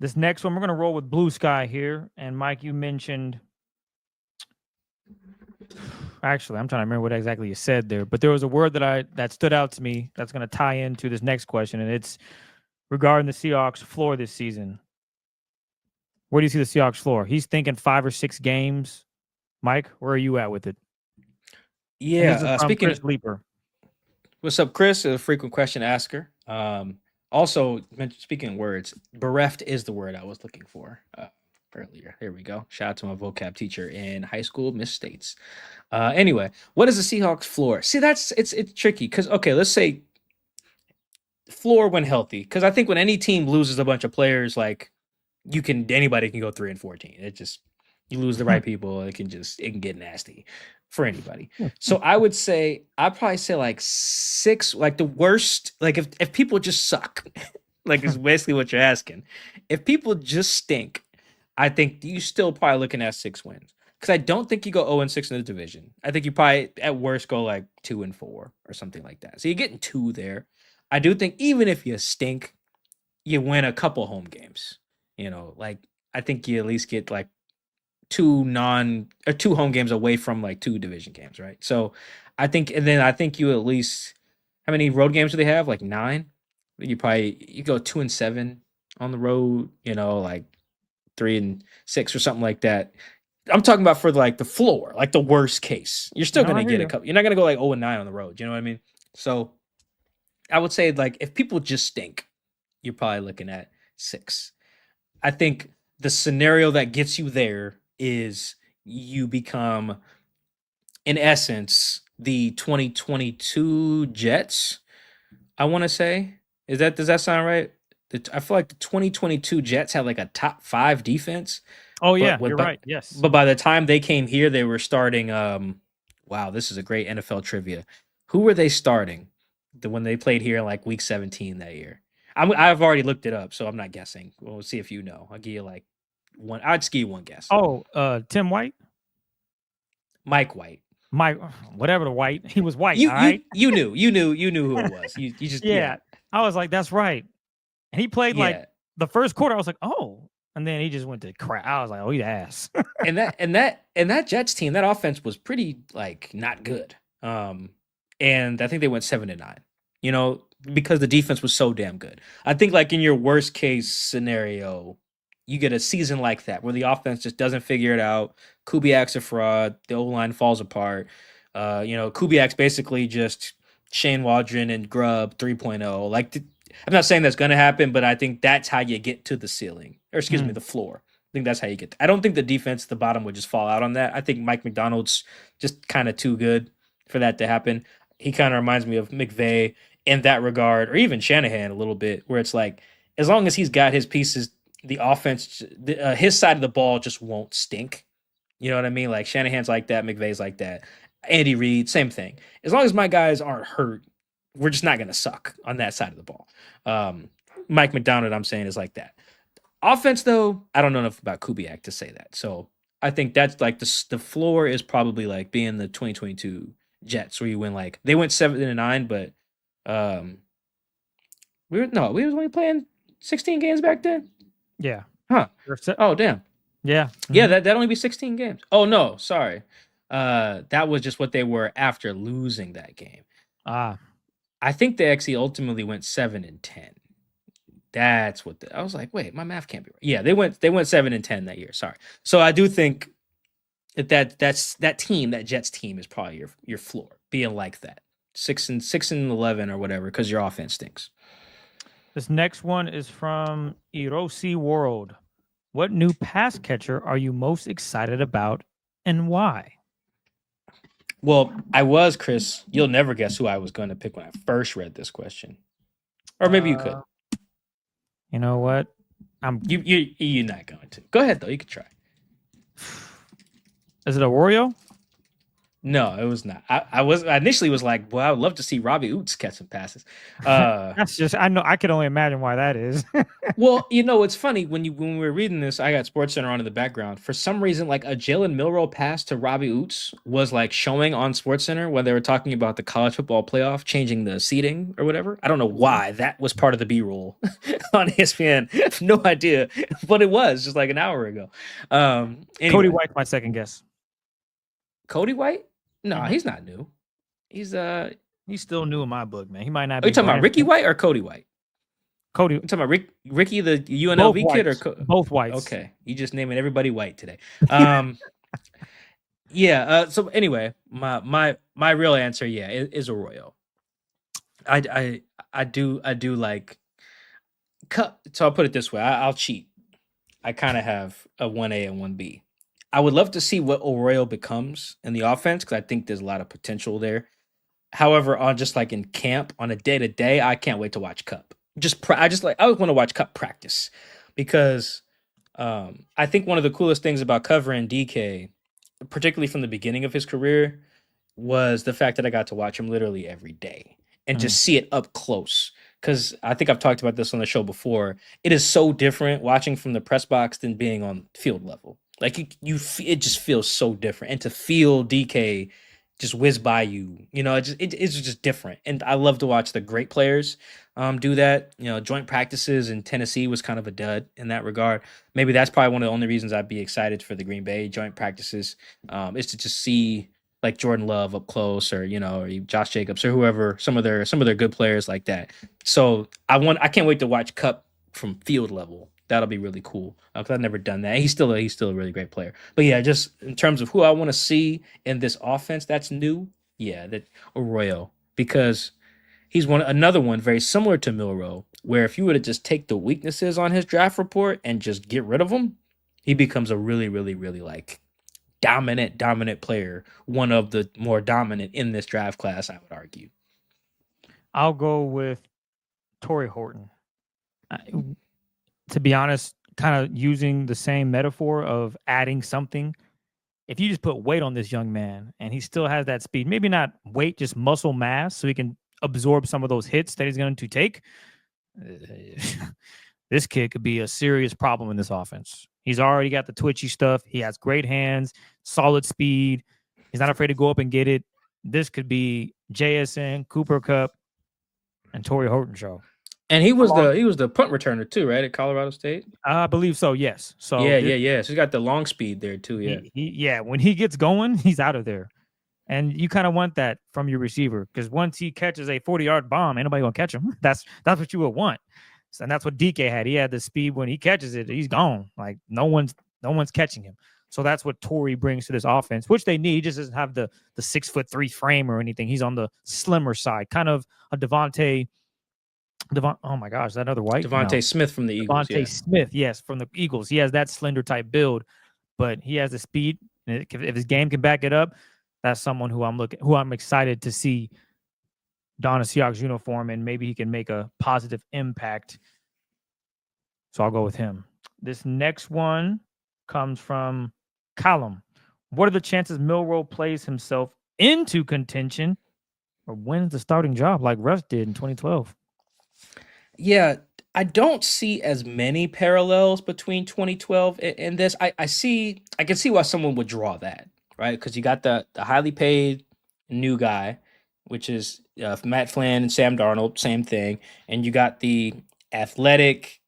This next one, we're going to roll with Blue Sky here. And Mike, you mentioned... Actually, I'm trying to remember what exactly you said there. But there was a word that stood out to me that's going to tie into this next question. And it's regarding the Seahawks floor this season. Where do you see the Seahawks floor? He's thinking 5 or 6 games. Mike, where are you at with it? Yeah, speaking Chris Leeper. What's up, Chris? A frequent question asker. Also, speaking of words, bereft is the word I was looking for earlier. Here we go. Shout out to my vocab teacher in high school, Miss States. Anyway, what is the Seahawks floor? See, it's tricky because, okay, let's say floor when healthy. Because I think when any team loses a bunch of players, like anybody can go 3-14. It just, you lose the right people, it can get nasty for anybody. So I'd probably say like 6, like the worst, like if people just suck, like is basically what you're asking. If people just stink, I think you still probably looking at 6 wins. Because I don't think you go 0-6 in the division. I think you probably at worst go like 2-4 or something like that. So you're getting 2 there. I do think even if you stink, you win a couple home games. You know, like I think you at least get like 2 home games away from like 2 division games, right? So I think you at least, how many road games do they have? Like 9. You go 2-7 on the road. You know, like 3-6 or something like that. I'm talking about for like the floor, like the worst case. You're still No, I going to hear get a you. couple. You're not going to go like 0-9 on the road. You know what I mean? So I would say like if people just stink, you're probably looking at 6. I think the scenario that gets you there is you become, in essence, the 2022 Jets. I want to say, does that sound right? I feel like the 2022 Jets had like a top 5 defense, Oh but yeah, you're right. Yes. by the time they came here, they were starting. Wow, this is a great NFL trivia. Who were they starting? When they played here in like week 17 that year. I've already looked it up, so I'm not guessing. We'll see if you know. I'll give you like one. I'd just give you one guess. Oh, Tim White, Mike White. Mike, whatever the White, he was white. You all right. you knew who it was. You just Yeah. I was like, that's right. And he played like yeah. the first quarter. I was like, oh, and then he just went to crap. I was like, oh, he's ass. and that Jets team, that offense was pretty like not good. And I think they went 7-9. You know, because the defense was so damn good. I think like in your worst case scenario, you get a season like that where the offense just doesn't figure it out. Kubiak's a fraud. The O-line falls apart. Kubiak's basically just Shane Waldron and Grubb 3.0. Like, I'm not saying that's going to happen, but I think that's how you get to the ceiling. Or excuse me, the floor. I think that's how you get. I don't think the defense at the bottom would just fall out on that. I think Mike McDonald's just kind of too good for that to happen. He kind of reminds me of McVay in that regard, or even Shanahan a little bit, where it's like, as long as he's got his pieces, the offense, his side of the ball just won't stink. You know what I mean? Like Shanahan's like that, McVay's like that. Andy Reid, same thing. As long as my guys aren't hurt, we're just not going to suck on that side of the ball. Mike McDonald, I'm saying, is like that. Offense, though, I don't know enough about Kubiak to say that. So I think that's like the floor is probably like being the 2022 Jets, where you win like they went 7-9, but we were only playing 16 games back then. Yeah. Huh. Oh damn. Yeah. Yeah, that'd only be 16 games. Oh no, sorry. That was just what they were after losing that game. I think they actually ultimately went 7-10. That's what I was like, wait, my math can't be right. Yeah, they went 7-10 that year. Sorry. So I do think that's that team, that Jets team is probably your floor, being like that. 6-11 or whatever, because your offense stinks. This next one is from Erosi World. What new pass catcher are you most excited about and why? Well, I was, Chris. You'll never guess who I was going to pick when I first read this question. Or maybe you could. You know what? You're not going to. Go ahead, though. You could try. Is it Arroyo? No, it was not. I initially was like, well, I would love to see Robbie Oots catch some passes. That's just, I know, I can only imagine why that is. Well, it's funny when we were reading this, I got SportsCenter on in the background. For some reason, like a Jalen Milroe pass to Robbie Oots was like showing on SportsCenter when they were talking about the college football playoff, changing the seating or whatever. I don't know why that was part of the B-roll on ESPN. No idea, but it was just like an hour ago. Anyway. Cody White's my second guess. Cody White? No, he's not new. He's still new in my book, man. He might not Are be. you talking about Ricky White or Cody White? Cody. You talking about Ricky, the UNLV kid, or both Whites? Okay, you just naming everybody White today. Yeah. So anyway, my real answer, is Arroyo. I do like Kupp. So I'll put it this way. I'll cheat. I kind of have a 1A and 1B. I would love to see what Arroyo becomes in the offense, because I think there's a lot of potential there. However, on just like in camp, on a day-to-day, I can't wait to watch Kupp. I want to watch Kupp practice, because I think one of the coolest things about covering DK, particularly from the beginning of his career, was the fact that I got to watch him literally every day and just see it up close. Because I think I've talked about this on the show before. It is so different watching from the press box than being on field level. Like it just feels so different, and to feel DK just whiz by you, it's just different. And I love to watch the great players do that. Joint practices in Tennessee was kind of a dud in that regard. Maybe that's probably one of the only reasons I'd be excited for the Green Bay joint practices, is to just see like Jordan Love up close, or or Josh Jacobs, or whoever, some of their good players like that. So I can't wait to watch Kupp from field level. that'll be really cool because I've never done that. He's still a really great player. But yeah, just in terms of who I want to see in this offense that's new, yeah, that Arroyo, because he's another one very similar to Milroe, where if you were to just take the weaknesses on his draft report and just get rid of them, he becomes a really, really, really like dominant player, one of the more dominant in this draft class, I would argue. I'll go with Torrey Horton. To be honest, kind of using the same metaphor of adding something. If you just put weight on this young man and he still has that speed, maybe not weight, just muscle mass, so he can absorb some of those hits that he's going to take, this kid could be a serious problem in this offense. He's already got the twitchy stuff. He has great hands, solid speed. He's not afraid to go up and get it. This could be JSN, Cooper Kupp, and Torrey Horton show. And he was the punt returner too, right? At Colorado State. I believe so. Yes. So yeah. So he's got the long speed there too. Yeah. When he gets going, he's out of there, and you kind of want that from your receiver because once he catches a 40-yard bomb, ain't nobody gonna catch him. That's what you would want, and that's what DK had. He had the speed when he catches it, he's gone. Like no one's catching him. So that's what Torrey brings to this offense, which they need. He just doesn't have the 6'3" frame or anything. He's on the slimmer side, kind of a oh my gosh, that other white? Devontae Smith from the Eagles. Devontae Smith, yes, from the Eagles. He has that slender type build, but he has the speed. And if his game can back it up, that's someone who I'm excited to see don a Seahawks uniform, and maybe he can make a positive impact. So I'll go with him. This next one comes from Callum. What are the chances Milroe plays himself into contention or wins the starting job like Russ did in 2012? Yeah, I don't see as many parallels between 2012 and this. I can see why someone would draw that, right? Because you got the highly paid new guy, which is Matt Flynn and Sam Darnold, same thing. And you got the athletic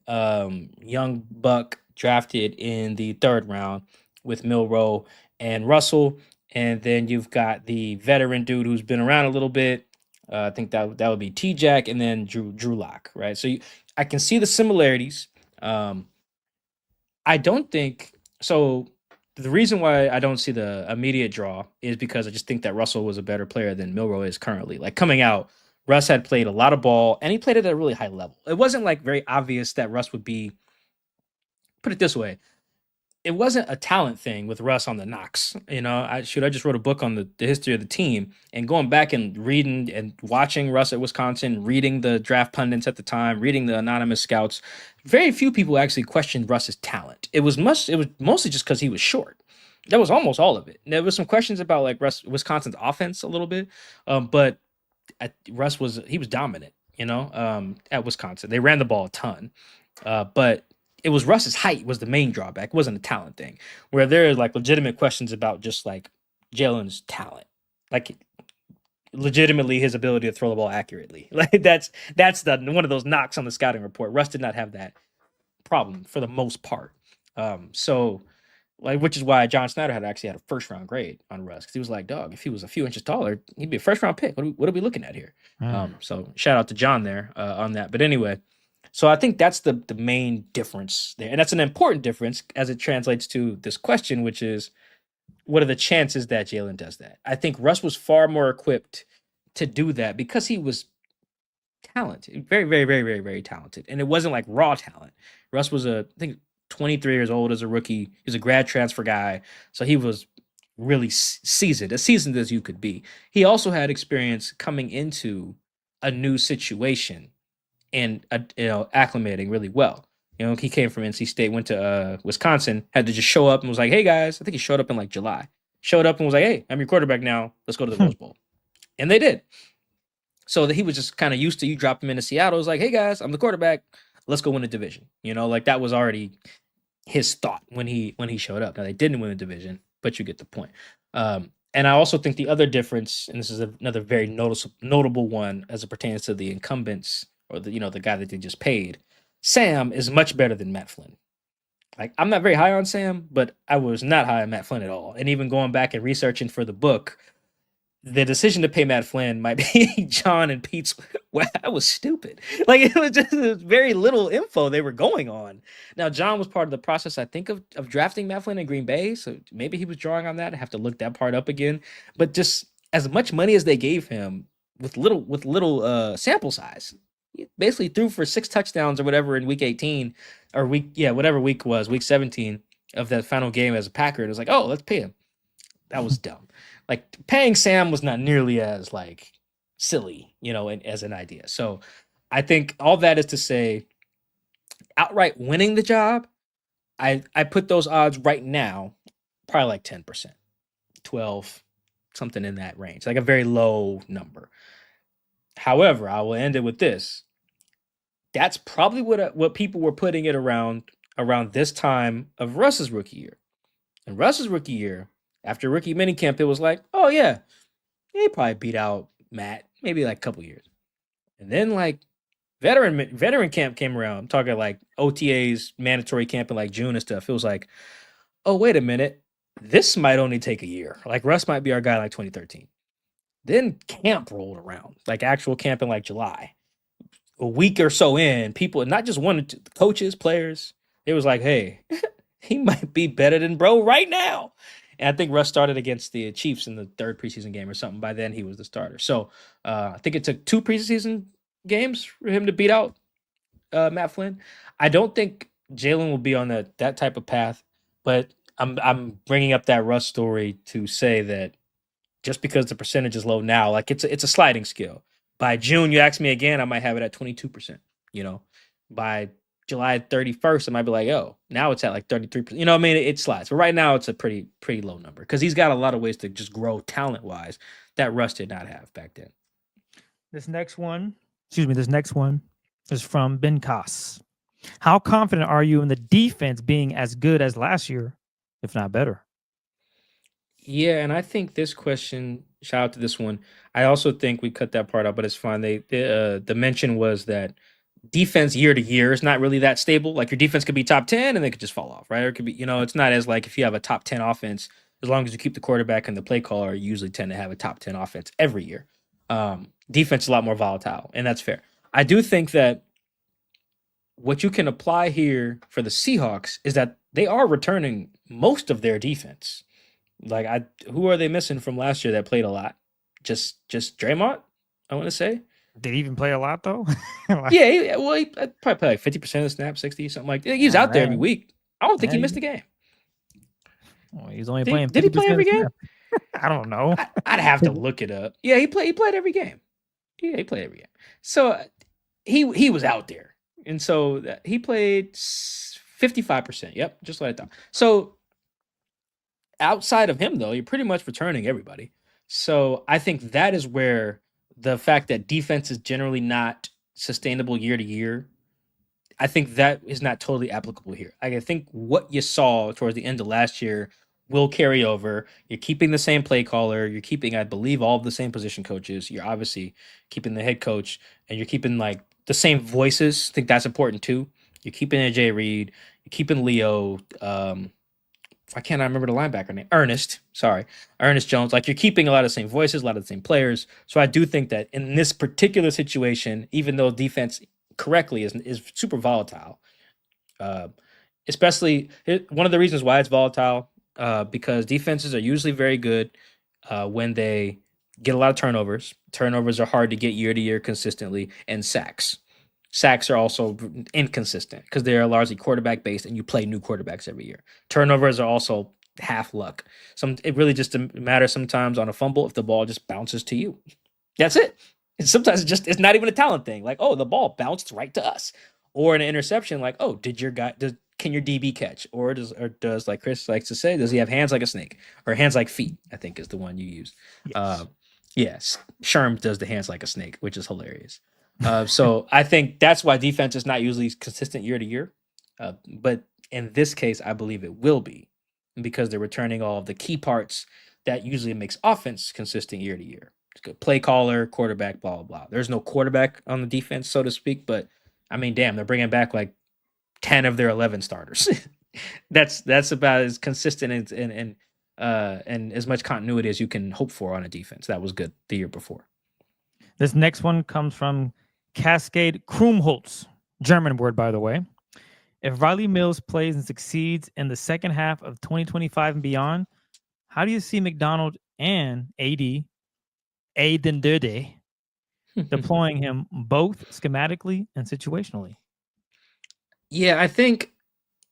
young buck drafted in the 3rd round with Milroe and Russell. And then you've got the veteran dude who's been around a little bit. I think that would be T-Jack and then Drew Lock, right? So I can see the similarities. I don't think so. The reason why I don't see the immediate draw is because I just think that Russell was a better player than Milroe is currently. Like coming out, Russ had played a lot of ball and he played it at a really high level. It wasn't like very obvious that Russ would be, put it this way, it wasn't a talent thing with Russ on the knocks. You know, I just wrote a book on the history of the team, and going back and reading and watching Russ at Wisconsin, reading the draft pundits at the time, reading the anonymous scouts, very few people actually questioned Russ's talent. It was mostly just because he was short. That was almost all of it. There was some questions about like Wisconsin's offense a little bit, but Russ was dominant. You know, at Wisconsin, they ran the ball a ton, but it was Russ's height was the main drawback. It wasn't a talent thing. Where there are like legitimate questions about just like Jalen's talent, like legitimately his ability to throw the ball accurately. Like that's one of those knocks on the scouting report. Russ did not have that problem for the most part. So like, which is why John Snyder had a 1st round grade on Russ, because he was like, dog, if he was a few inches taller, he'd be a 1st round pick. What are we looking at here? So shout out to John there on that. But anyway. So I think that's the main difference there. And that's an important difference as it translates to this question, which is, what are the chances that Jalen does that? I think Russ was far more equipped to do that because he was talented, very, very, very, very, very talented. And it wasn't like raw talent. Russ was I think 23 years old as a rookie. He was a grad transfer guy. So he was really seasoned, as seasoned as you could be. He also had experience coming into a new situation and acclimating really well. You know, he came from NC State, went to Wisconsin, had to just show up and was like, hey guys, I think he showed up in like July. Showed up and was like, hey, I'm your quarterback now. Let's go to the Rose Bowl. And they did. So that he was just kind of used to, you drop him into Seattle. It was like, hey guys, I'm the quarterback. Let's go win a division. You know, like that was already his thought when he showed up. Now they didn't win the division, but you get the point. And I also think the other difference, and this is another very notable one as it pertains to the incumbents, or the guy that they just paid, Sam is much better than Matt Flynn. Like, I'm not very high on Sam, but I was not high on Matt Flynn at all. And even going back and researching for the book, the decision to pay Matt Flynn might be John and Pete's. Wow, that was stupid. Like it was just very little info they were going on. Now John was part of the process, I think, of drafting Matt Flynn in Green Bay, so maybe he was drawing on that. I have to look that part up again. But just as much money as they gave him with little sample size, he basically threw for 6 touchdowns or whatever in week 18 or whatever week it was, week 17 of that final game as a Packer. It was like, oh, let's pay him. That was dumb. Like paying Sam was not nearly as like silly, as an idea. So I think all that is to say, outright winning the job, I put those odds right now, probably like 10%, 12, something in that range, like a very low number. However, I will end it with this. That's probably what people were putting it around this time of Russ's rookie year. And Russ's rookie year, after rookie minicamp, it was like, oh yeah, he probably beat out Matt, maybe like a couple years. And then like veteran camp came around. I'm talking like OTAs, mandatory camp in like June and stuff. It was like, oh, wait a minute. This might only take a year. Like Russ might be our guy like 2013. Then camp rolled around, like actual camp in like July. A week or so in, people, not just one, coaches, players, it was like, hey, he might be better than bro right now. And I think Russ started against the Chiefs in the 3rd preseason game or something. By then, he was the starter. So I think it took 2 preseason games for him to beat out Matt Flynn. I don't think Jalen will be on that type of path, but I'm bringing up that Russ story to say that just because the percentage is low now, like it's a sliding scale. By June, you ask me again, I might have it at 22%. By July 31st, it might be like, oh, now it's at like 33%. You know what I mean? It slides. But right now, it's a pretty low number because he's got a lot of ways to just grow talent-wise that Russ did not have back then. This next one is from Ben Koss. How confident are you in the defense being as good as last year, if not better? Yeah, and I think this question, shout out to this one. I also think we cut that part out, but it's fine. The mention was that defense year to year is not really that stable. Like your defense could be top 10 and they could just fall off, right? Or it could be, it's not as like if you have a top 10 offense, as long as you keep the quarterback and the play caller, you usually tend to have a top 10 offense every year. Defense is a lot more volatile, and that's fair. I do think that what you can apply here for the Seahawks is that they are returning most of their defense. Like who are they missing from last year that played a lot? Just Draymond, I want to say. Did he even play a lot though? Yeah, he probably played like 50% of the snap, 60, something like that. He's out there every week. I don't think he missed a game. Well, he's only playing. Did he play every game? I don't know. I'd have to look it up. Yeah, he played every game. Yeah, he played every game. So he was out there, and so he played 55%. Yep, just what I thought. So outside of him, though, you're pretty much returning everybody. So I think that is where the fact that defense is generally not sustainable year to year, I think that is not totally applicable here. I think what you saw towards the end of last year will carry over. You're keeping the same play caller. You're keeping, I believe, all of the same position coaches. You're obviously keeping the head coach, and you're keeping like the same voices. I think that's important too. You're keeping AJ Reed. You're keeping Leo. I cannot remember the linebacker name. Ernest Jones. Like you're keeping a lot of the same voices, a lot of the same players. So I do think that in this particular situation, even though defense correctly is super volatile, especially one of the reasons why it's volatile, because defenses are usually very good when they get a lot of turnovers. Turnovers are hard to get year to year consistently, and sacks. Sacks are also inconsistent because they are largely quarterback based, and you play new quarterbacks every year. Turnovers are also half luck. It really just matters sometimes on a fumble if the ball just bounces to you. That's it. And sometimes it's not even a talent thing. Like, oh, the ball bounced right to us, or an interception. Like, oh, can your DB catch, or does like Chris likes to say, does he have hands like a snake or hands like feet? I think is the one you use. Yes. Yes, Sherm does the hands like a snake, which is hilarious. So I think that's why defense is not usually consistent year to year. But in this case, I believe it will be because they're returning all of the key parts that usually makes offense consistent year to year. It's good play caller, quarterback, blah, blah, blah. There's no quarterback on the defense, so to speak. But I mean, damn, they're bringing back like 10 of their 11 starters. That's about as consistent and and as much continuity as you can hope for on a defense. That was good the year before. This next one comes from Cascade Krumholtz, German word, by the way. If Riley Mills plays and succeeds in the second half of 2025 and beyond, how do you see McDonald and AD, Aiden Durde, deploying him both schematically and situationally? Yeah, I think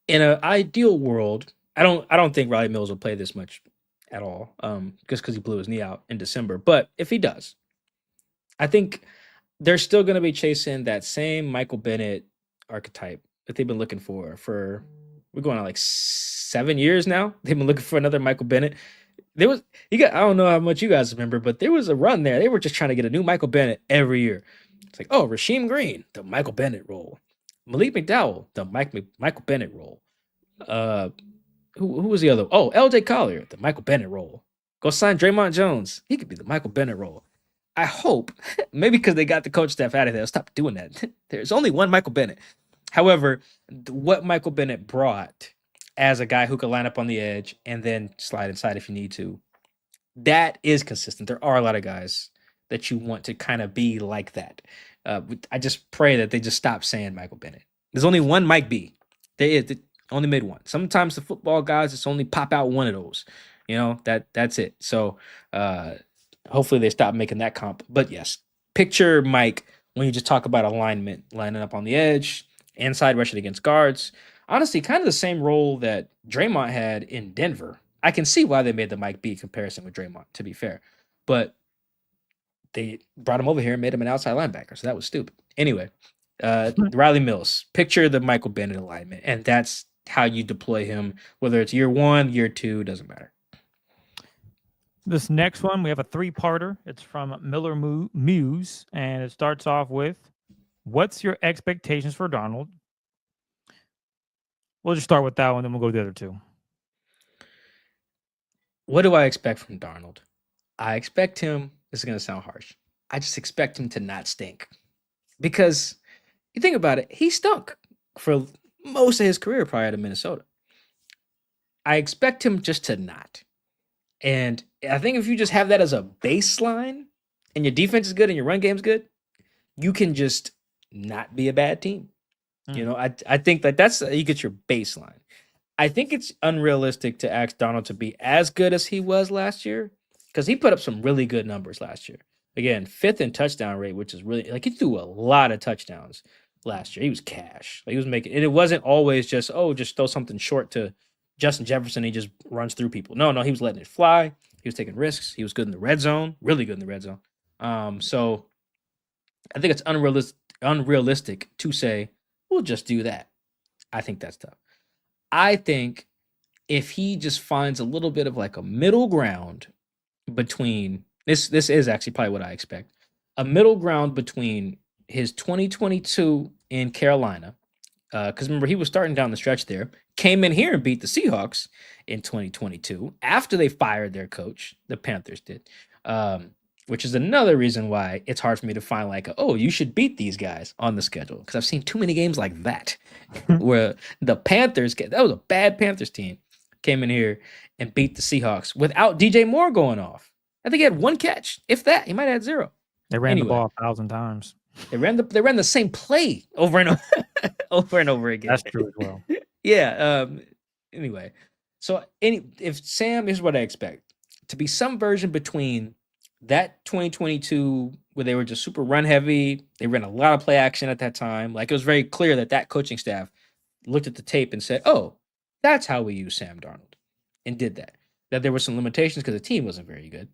in an ideal world, I don't think Riley Mills will play this much at all, just because he blew his knee out in December. But if he does, I think they're still going to be chasing that same Michael Bennett archetype that they've been looking for we're going on like 7 years now. They've been looking for another Michael Bennett. I don't know how much you guys remember, but there was a run there. They were just trying to get a new Michael Bennett every year. It's like, oh, Rasheem Green, the Michael Bennett role. Malik McDowell, the Michael Bennett role. Who was the other? Oh, LJ Collier, the Michael Bennett role. Go sign Draymond Jones. He could be the Michael Bennett role. I hope, maybe because they got the coach staff out of there, stop doing that. There's only one Michael Bennett. However, what Michael Bennett brought as a guy who could line up on the edge and then slide inside if you need to, that is consistent. There are a lot of guys that you want to kind of be like that. I just pray that they just stop saying Michael Bennett. There's only one Mike B. They only made one. Sometimes the football guys just only pop out one of those. That's it. So hopefully they stop making that comp. But yes, picture Mike when you just talk about alignment, lining up on the edge, inside rushing against guards. Honestly, kind of the same role that Draymond had in Denver. I can see why they made the Mike B comparison with Draymond, to be fair. But they brought him over here and made him an outside linebacker, so that was stupid. Anyway, Riley Mills, picture the Michael Bennett alignment, and that's how you deploy him, whether it's year 1, year 2, doesn't matter. This next one, we have a 3-parter. It's from Miller Muse, and it starts off with, what's your expectations for Darnold? We'll just start with that one, then we'll go to the other two. What do I expect from Darnold? I expect him, this is going to sound harsh, I just expect him to not stink. Because you think about it, he stunk for most of his career prior to Minnesota. I expect him just to not. And I think if you just have that as a baseline and your defense is good and your run game's good, you can just not be a bad team. I think that's you get your baseline. I think it's unrealistic to ask Darnold to be as good as he was last year because he put up some really good numbers last year. Again, 5th in touchdown rate, which is really he threw a lot of touchdowns last year. He was cash. He was making, and it wasn't always just throw something short to Justin Jefferson. He just runs through people. No, he was letting it fly. He was taking risks. He was good in the red zone, really good in the red zone. So I think it's unrealistic to say, we'll just do that. I think that's tough. I think if he just finds a little bit of like a middle ground between this is actually probably what I expect. A middle ground between his 2022 in Carolina, because remember, he was starting down the stretch there, came in here and beat the Seahawks in 2022 after they fired their coach, the Panthers did, which is another reason why it's hard for me to find like, you should beat these guys on the schedule, because I've seen too many games like that where the Panthers, that was a bad Panthers team, came in here and beat the Seahawks without DJ Moore going off. I think he had 1 catch, if that. He might have had 0. They ran the ball 1,000 times. They ran the same play over and over again. That's true as well. Yeah. Anyway, so if Sam, here's what I expect to be some version between that 2022 where they were just super run heavy. They ran a lot of play action at that time. Like, it was very clear that coaching staff looked at the tape and said, "Oh, that's how we use Sam Darnold," and did that. That there were some limitations because the team wasn't very good,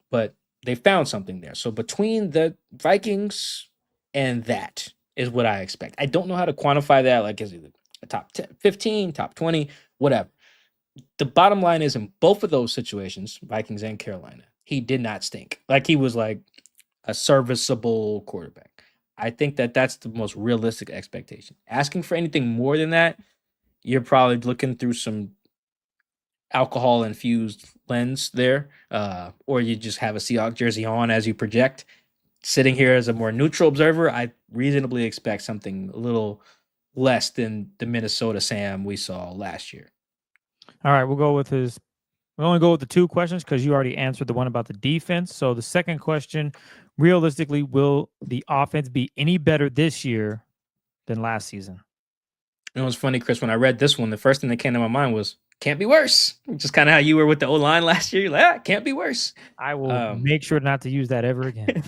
but they found something there. So between the Vikings and that is what I expect. I don't know how to quantify that. Like, is it a top 10, 15, top 20, whatever. The bottom line is, in both of those situations, Vikings and Carolina, he did not stink. Like, he was like a serviceable quarterback. I think that's the most realistic expectation. Asking for anything more than that, you're probably looking through some alcohol-infused lens there, or you just have a Seahawks jersey on as you project. Sitting here as a more neutral observer, I reasonably expect something a little less than the Minnesota Sam we saw last year. All right, we'll go with We only go with the 2 questions because you already answered the one about the defense. So the second question, realistically, will the offense be any better this year than last season? It was funny, Chris, when I read this one, the first thing that came to my mind was, can't be worse. Just kind of how you were with the O-line last year. You're like, can't be worse. I will make sure not to use that ever again.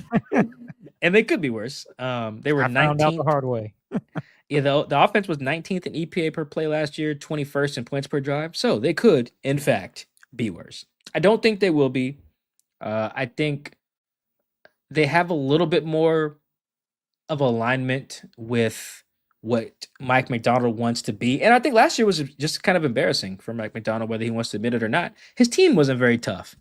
And they could be worse. They were I found out the 19th. hard way. Yeah, the offense was 19th in EPA per play last year, 21st in points per drive. So they could, in fact, be worse. I don't think they will be. I think they have a little bit more of alignment with what Mike McDonald wants to be. And I think last year was just kind of embarrassing for Mike McDonald, whether he wants to admit it or not. His team wasn't very tough.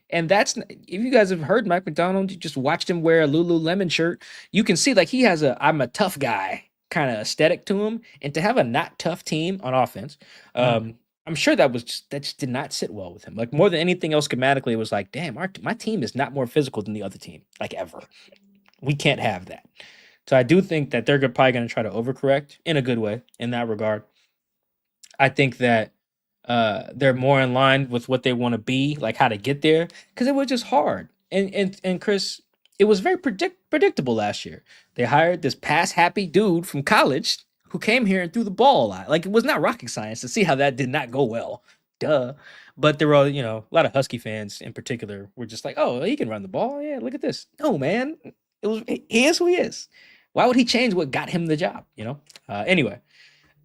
And that's, if you guys have heard Mike McDonald, you just watched him wear a Lululemon shirt, you can see like he has a I'm a tough guy kind of aesthetic to him. And to have a not tough team on offense, I'm sure that just did not sit well with him. Like more than anything else, schematically, it was like, damn, my team is not more physical than the other team, like ever. We can't have that. So I do think that they're probably going to try to overcorrect in a good way in that regard. I think that they're more in line with what they want to be, like how to get there, because it was just hard. And Chris, it was very predictable last year. They hired this pass happy dude from college who came here and threw the ball a lot. Like it was not rocket science to see how that did not go well. Duh. But there were, a lot of Husky fans in particular were just like, oh, he can run the ball. Yeah, look at this. No, man. He is who he is. Why would he change what got him the job? Anyway,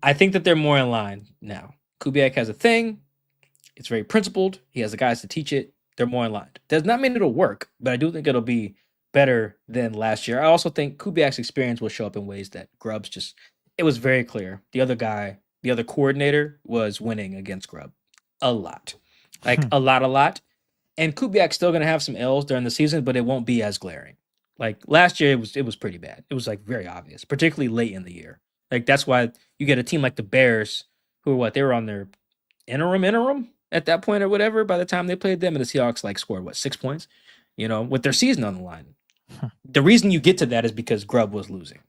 I think that they're more in line now. Kubiak has a thing. It's very principled. He has the guys to teach it. They're more in line. Does not mean it'll work, but I do think it'll be better than last year. I also think Kubiak's experience will show up in ways that Grubb's it was very clear. The other coordinator was winning against Grubb a lot. Like a lot. And Kubiak's still going to have some L's during the season, but it won't be as glaring. Like last year, it was pretty bad. It was like very obvious, particularly late in the year. Like that's why you get a team like the Bears, who they were on their interim at that point or whatever. By the time they played them, and the Seahawks scored 6 points, with their season on the line. The reason you get to that is because Grubb was losing.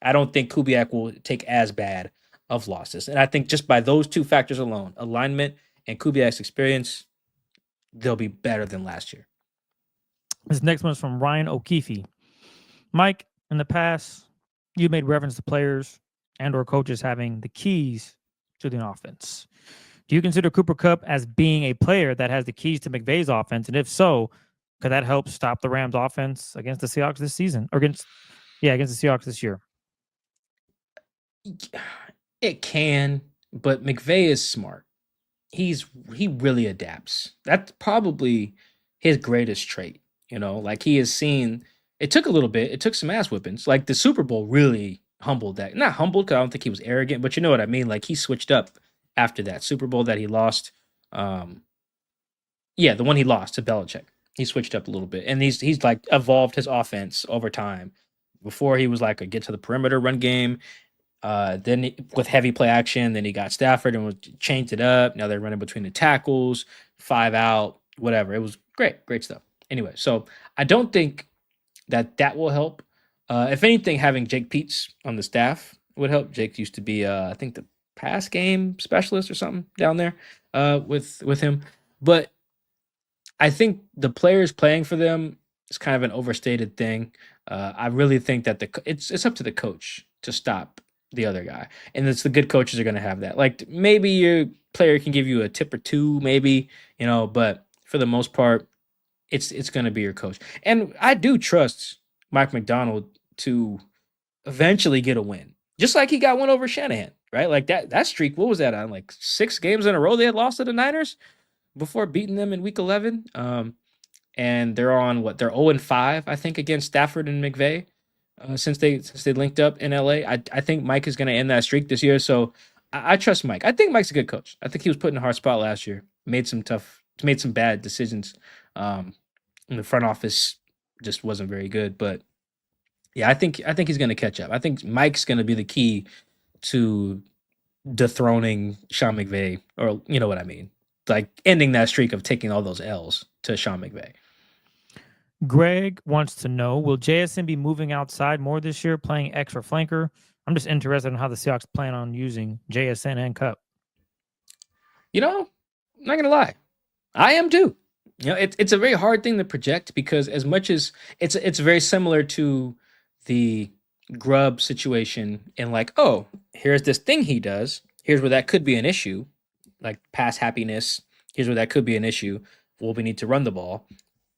I don't think Kubiak will take as bad of losses, and I think just by those 2 factors alone, alignment and Kubiak's experience, they'll be better than last year. This next one is from Ryan O'Keefe. Mike, in the past, you made reference to players and or coaches having the keys to the offense. Do you consider Cooper Kupp as being a player that has the keys to McVay's offense? And if so, could that help stop the Rams offense against the Seahawks this season? Or against the Seahawks this year? It can, but McVay is smart. He really adapts. That's probably his greatest trait. He has seen, it took a little bit, it took some ass whippings. Like the Super Bowl really humbled that. Not humbled because I don't think he was arrogant, but you know what I mean? Like he switched up after that Super Bowl that he lost. The one he lost to Belichick. He switched up a little bit. And he's evolved his offense over time. Before he was a get to the perimeter run game. Then with heavy play action, then he got Stafford and changed it up. Now they're running between the tackles, 5 out, whatever. It was great stuff. Anyway, so I don't think that will help. If anything, having Jake Peets on the staff would help. Jake used to be, I think, the pass game specialist or something down there with him. But I think the players playing for them is kind of an overstated thing. I really think that it's up to the coach to stop the other guy. And it's the good coaches are going to have that. Like maybe your player can give you a tip or 2, maybe, but for the most part, it's going to be your coach. And I do trust Mike McDonald to eventually get a win. Just like he got one over Shanahan, right? Like that streak, what was that on? 6 games in a row they had lost to the Niners before beating them in week 11. And they're on they're 0-5, I think, against Stafford and McVay since they linked up in LA. I think Mike is going to end that streak this year. So I trust Mike. I think Mike's a good coach. I think he was put in a hard spot last year. Made some bad decisions. In the front office just wasn't very good, but yeah, I think he's going to catch up. I think Mike's going to be the key to dethroning Sean McVay, or you know what I mean, ending that streak of taking all those L's to Sean McVay. Greg wants to know, will JSN be moving outside more this year, playing X or flanker? I'm just interested in how the Seahawks plan on using JSN and Kupp. I'm not going to lie. I am too. It's a very hard thing to project because as much as it's very similar to the Grub situation and like, oh, here's this thing he does. Here's where that could be an issue, like pass happiness. Here's where that could be an issue. Well, we need to run the ball,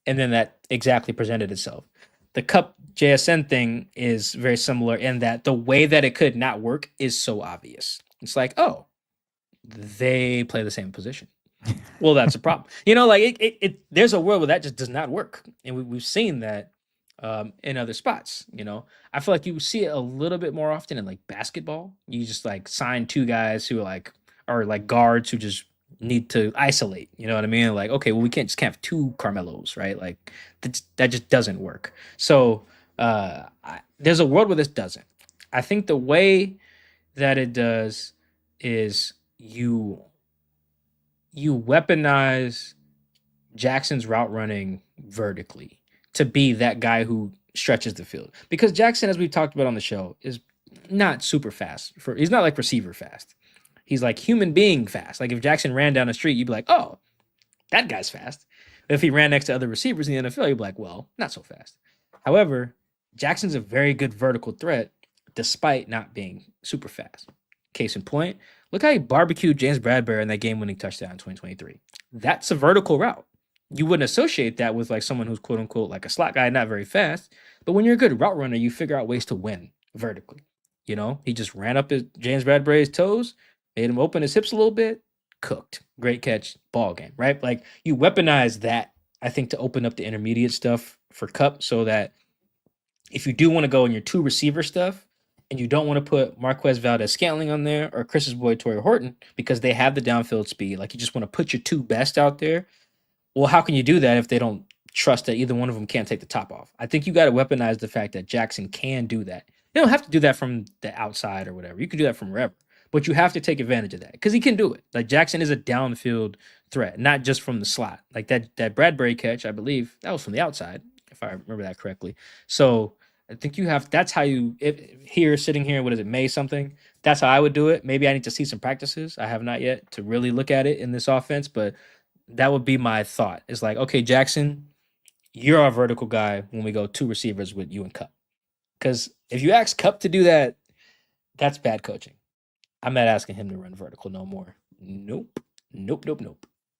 and then that exactly presented itself. The Cup JSN thing is very similar in that the way that it could not work is so obvious. It's like, oh, they play the same position. Well, that's a problem. Like there's a world where that just does not work, and we've seen that in other spots. I feel like you see it a little bit more often in like basketball. You just like sign two guys who are like guards who just need to isolate. You know what I mean? Like, okay, well, we can't have two Carmelos, right? Like that just doesn't work. So there's a world where this doesn't. I think the way that it does is you weaponize Jackson's route running vertically to be that guy who stretches the field. Because Jackson, as we've talked about on the show, is not super fast. He's not like receiver fast. He's like human being fast. Like if Jackson ran down the street, you'd be like, oh, that guy's fast. But if he ran next to other receivers in the NFL, you'd be like, well, not so fast. However, Jackson's a very good vertical threat despite not being super fast. Case in point, look how he barbecued James Bradbury in that game-winning touchdown in 2023. That's a vertical route. You wouldn't associate that with like someone who's quote unquote like a slot guy, not very fast. But when you're a good route runner, you figure out ways to win vertically. He just ran up his James Bradbury's toes, made him open his hips a little bit, cooked. Great catch, ball game, right? Like you weaponize that, I think, to open up the intermediate stuff for Kupp so that if you do want to go in your two receiver stuff, and you don't want to put Marquez Valdez-Scantling on there or Chris's boy Torrey Horton because they have the downfield speed. Like you just want to put your two best out there. Well, how can you do that if they don't trust that either one of them can't take the top off? I think you got to weaponize the fact that Jackson can do that. You don't have to do that from the outside or whatever. You can do that from wherever, but you have to take advantage of that because he can do it. Like Jackson is a downfield threat, not just from the slot. Like that Bradbury catch, I believe that was from the outside, if I remember that correctly. So I think that's how sitting here, what is it, May something? That's how I would do it. Maybe I need to see some practices. I have not yet to really look at it in this offense, but that would be my thought. It's like, okay, Jackson, you're our vertical guy when we go two receivers with you and Kupp. Because if you ask Kupp to do that, that's bad coaching. I'm not asking him to run vertical no more. Nope.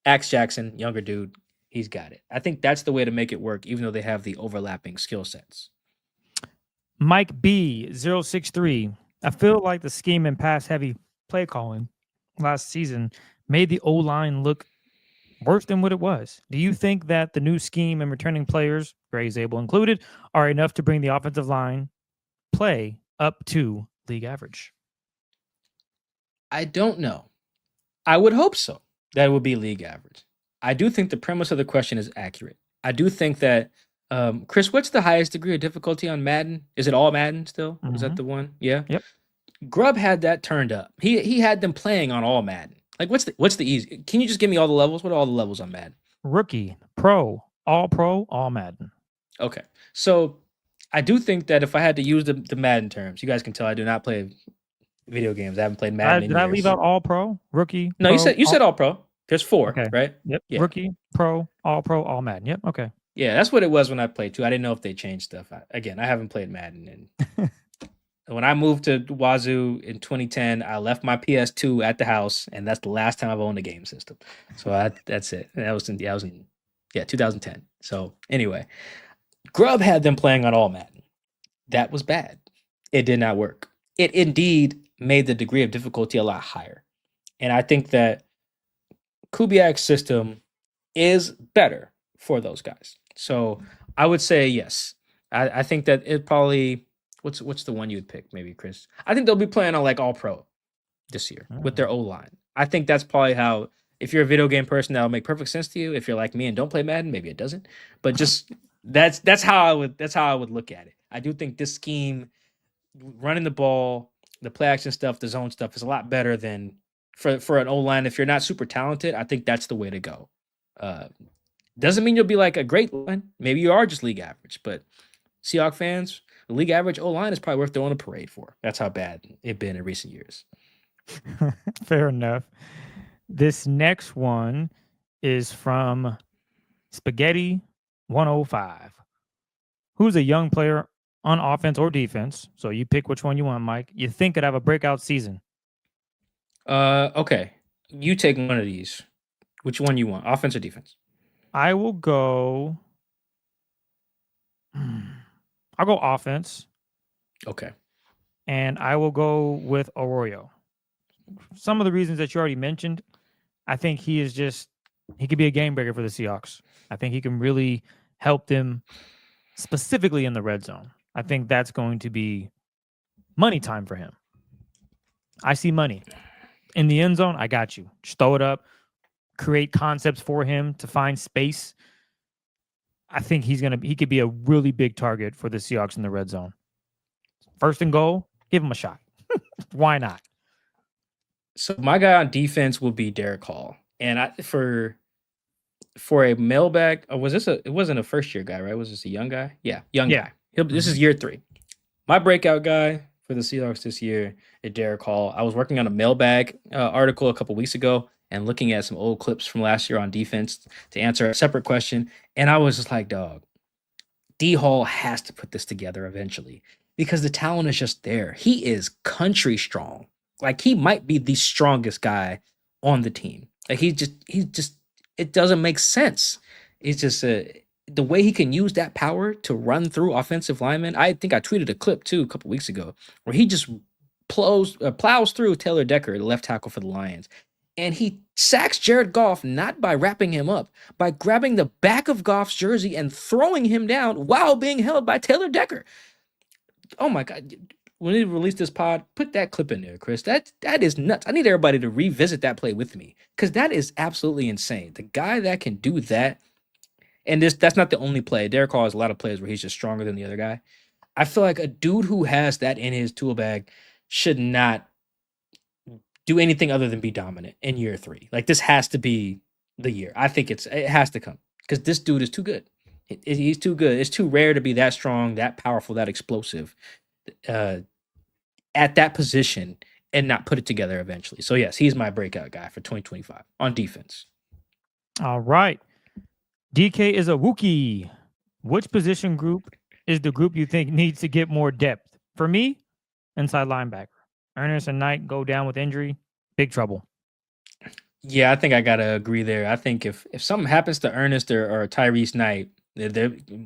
Ask Jackson, younger dude, he's got it. I think that's the way to make it work, even though they have the overlapping skill sets. Mike B063. I feel like the scheme and pass heavy play calling last season made the O-line look worse than what it was. Do you think that the new scheme and returning players, Gray Zabel included, are enough to bring the offensive line play up to league average? I don't know. I would hope so. That would be league average. I do think the premise of the question is accurate. I do think that Chris, what's the highest degree of difficulty on Madden? Is it all Madden still? Mm-hmm. Is that the one? Yeah. Yep. Grubb had that turned up. He had them playing on all Madden. Like what's the easy? Can you just give me all the levels? What are all the levels on Madden? Rookie, pro, all Madden. Okay. So I do think that if I had to use the Madden terms, you guys can tell I do not play video games. I haven't played Madden. Did I leave out all pro, rookie? No, pro, you said all pro. There's 4, okay. Right? Yep. Yeah. Rookie, pro, all Madden. Yep. Okay. Yeah, that's what it was when I played too. I didn't know if they changed stuff. I haven't played Madden. And when I moved to Wazoo in 2010, I left my PS2 at the house, and that's the last time I've owned a game system. So that's it. And that was in 2010. So anyway, Grubb had them playing on all Madden. That was bad. It did not work. It indeed made the degree of difficulty a lot higher. And I think that Kubiak's system is better for those guys. So I would say yes. I think that it probably what's the one you'd pick, maybe, Chris? I think they'll be playing on like all pro this year with their O-line. I think that's probably how, if you're a video game person, that'll make perfect sense to you. If you're like me and don't play Madden, maybe it doesn't. But just that's how I would look at it. I do think this scheme, running the ball, the play action stuff, the zone stuff, is a lot better than for an O-line. If you're not super talented, I think that's the way to go. Doesn't mean you'll be like a great line. Maybe you are just league average, but Seahawks fans, the league average O-line is probably worth throwing a parade for. That's how bad it's been in recent years. Fair enough. This next one is from Spaghetti 105. Who's a young player on offense or defense? So you pick which one you want, Mike. You think could have a breakout season. Okay. You take one of these. Which one you want? Offense or defense? I will go. I'll go offense, Okay. and I will go with Arroyo. Some of the reasons that you already mentioned, I think he could be a game breaker for the Seahawks. I think he can really help them specifically in the red zone. I think that's going to be money time for him. I see money. In the end zone, I got you. Just throw it up, create concepts for him to find space. I think he could be a really big target for the Seahawks in the red zone. First and goal, give him a shot. Why not? So my guy on defense will be Derek Hall. And for a mailbag, it wasn't a first year guy, right? Was this a young guy? Yeah, young guy. This is year 3. My breakout guy for the Seahawks this year is Derek Hall. I was working on a mailbag article a couple weeks ago and looking at some old clips from last year on defense to answer a separate question. And I was just like, dog, D Hall has to put this together eventually because the talent is just there. He is country strong. Like he might be the strongest guy on the team. Like he just it doesn't make sense. It's just the way he can use that power to run through offensive linemen. I think I tweeted a clip too a couple weeks ago where he just plows through Taylor Decker, the left tackle for the Lions. And he sacks Jared Goff not by wrapping him up, by grabbing the back of Goff's jersey and throwing him down while being held by Taylor Decker. Oh my God. When we release this pod, put that clip in there, Chris. That is nuts. I need everybody to revisit that play with me because that is absolutely insane. The guy that can do that, and that's not the only play. Derek Hall has a lot of plays where he's just stronger than the other guy. I feel like a dude who has that in his tool bag should not do anything other than be dominant in year 3. Like this has to be the year. I think it has to come because this dude is too good. He's too good. It's too rare to be that strong, that powerful, that explosive at that position and not put it together eventually. So yes, he's my breakout guy for 2025 on defense. All right. DK is a Wookiee. Which position group is the group you think needs to get more depth? For me, inside linebacker. Ernest and Knight go down with injury. Big trouble. Yeah, I think I gotta agree there. I think if something happens to Ernest or Tyrese Knight,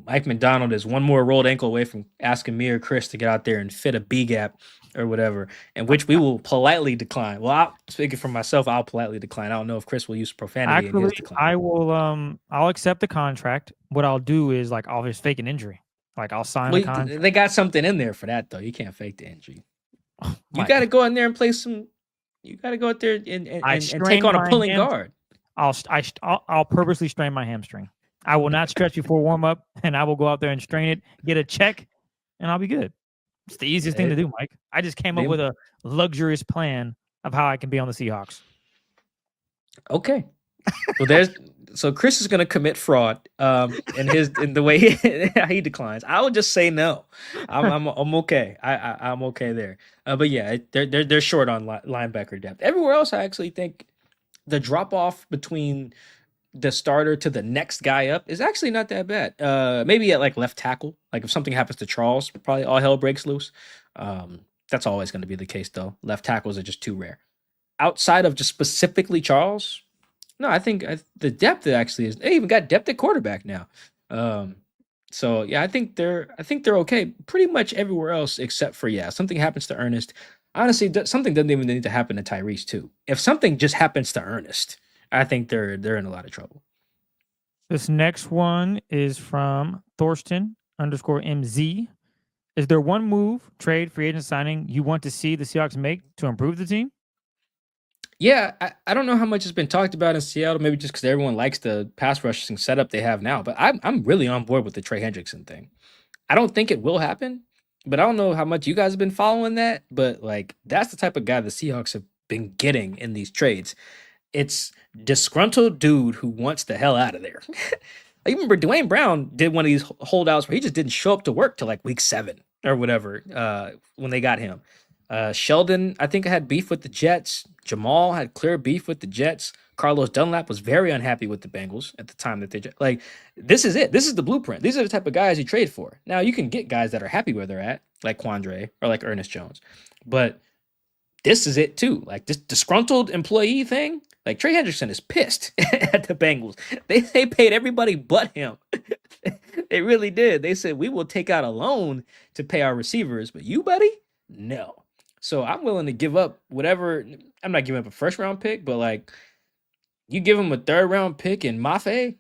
Mike McDonald is one more rolled ankle away from asking me or Chris to get out there and fit a B gap or whatever, and which we will politely decline. Well, speaking for myself, I'll politely decline. I don't know if Chris will use profanity in his decline. I will. I'll accept the contract. What I'll do is I'll just fake an injury. I'll sign the contract. They got something in there for that though. You can't fake the injury. You got to go in there and play some. You got to go out there and take on a pulling guard. I'll purposely strain my hamstring. I will not stretch before warm up, and I will go out there and strain it, get a check, and I'll be good. It's the easiest thing to do, Mike. I just came up with a luxurious plan of how I can be on the Seahawks. Okay. Well, so Chris is going to commit fraud in the way he declines. I would just say no. I'm okay. I'm okay there. But yeah, they're short on linebacker depth. Everywhere else, I actually think the drop off between the starter to the next guy up is actually not that bad. Maybe at left tackle. If something happens to Charles, probably all hell breaks loose. That's always going to be the case though. Left tackles are just too rare. Outside of just specifically Charles. No, I think the depth actually is. They even got depth at quarterback now. So yeah, I think they're okay. Pretty much everywhere else except for something happens to Ernest. Honestly, something doesn't even need to happen to Tyrese too. If something just happens to Ernest, I think they're in a lot of trouble. This next one is from Thorsten_MZ. Is there one move, trade, free agent signing you want to see the Seahawks make to improve the team? Yeah, I don't know how much has been talked about in Seattle, maybe just because everyone likes the pass rushing setup they have now. But I'm really on board with the Trey Hendrickson thing. I don't think it will happen, but I don't know how much you guys have been following that. But that's the type of guy the Seahawks have been getting in these trades. It's disgruntled dude who wants the hell out of there. I remember Dwayne Brown did one of these holdouts where he just didn't show up to work till week 7 or whatever when they got him. Sheldon, I think, had beef with the Jets. Jamal had clear beef with the Jets. Carlos Dunlap was very unhappy with the Bengals at the time that like, this is it. This is the blueprint. These are the type of guys you trade for. Now, you can get guys that are happy where they're at, like Quandre or like Ernest Jones. But this is it too. Like this disgruntled employee thing. Like Trey Hendrickson is pissed at the Bengals. They paid everybody but him. They really did. They said, we will take out a loan to pay our receivers, but you, buddy, no. So I'm willing to give up whatever. I'm not giving up a first round pick, but like you give him a third round pick in Mafe,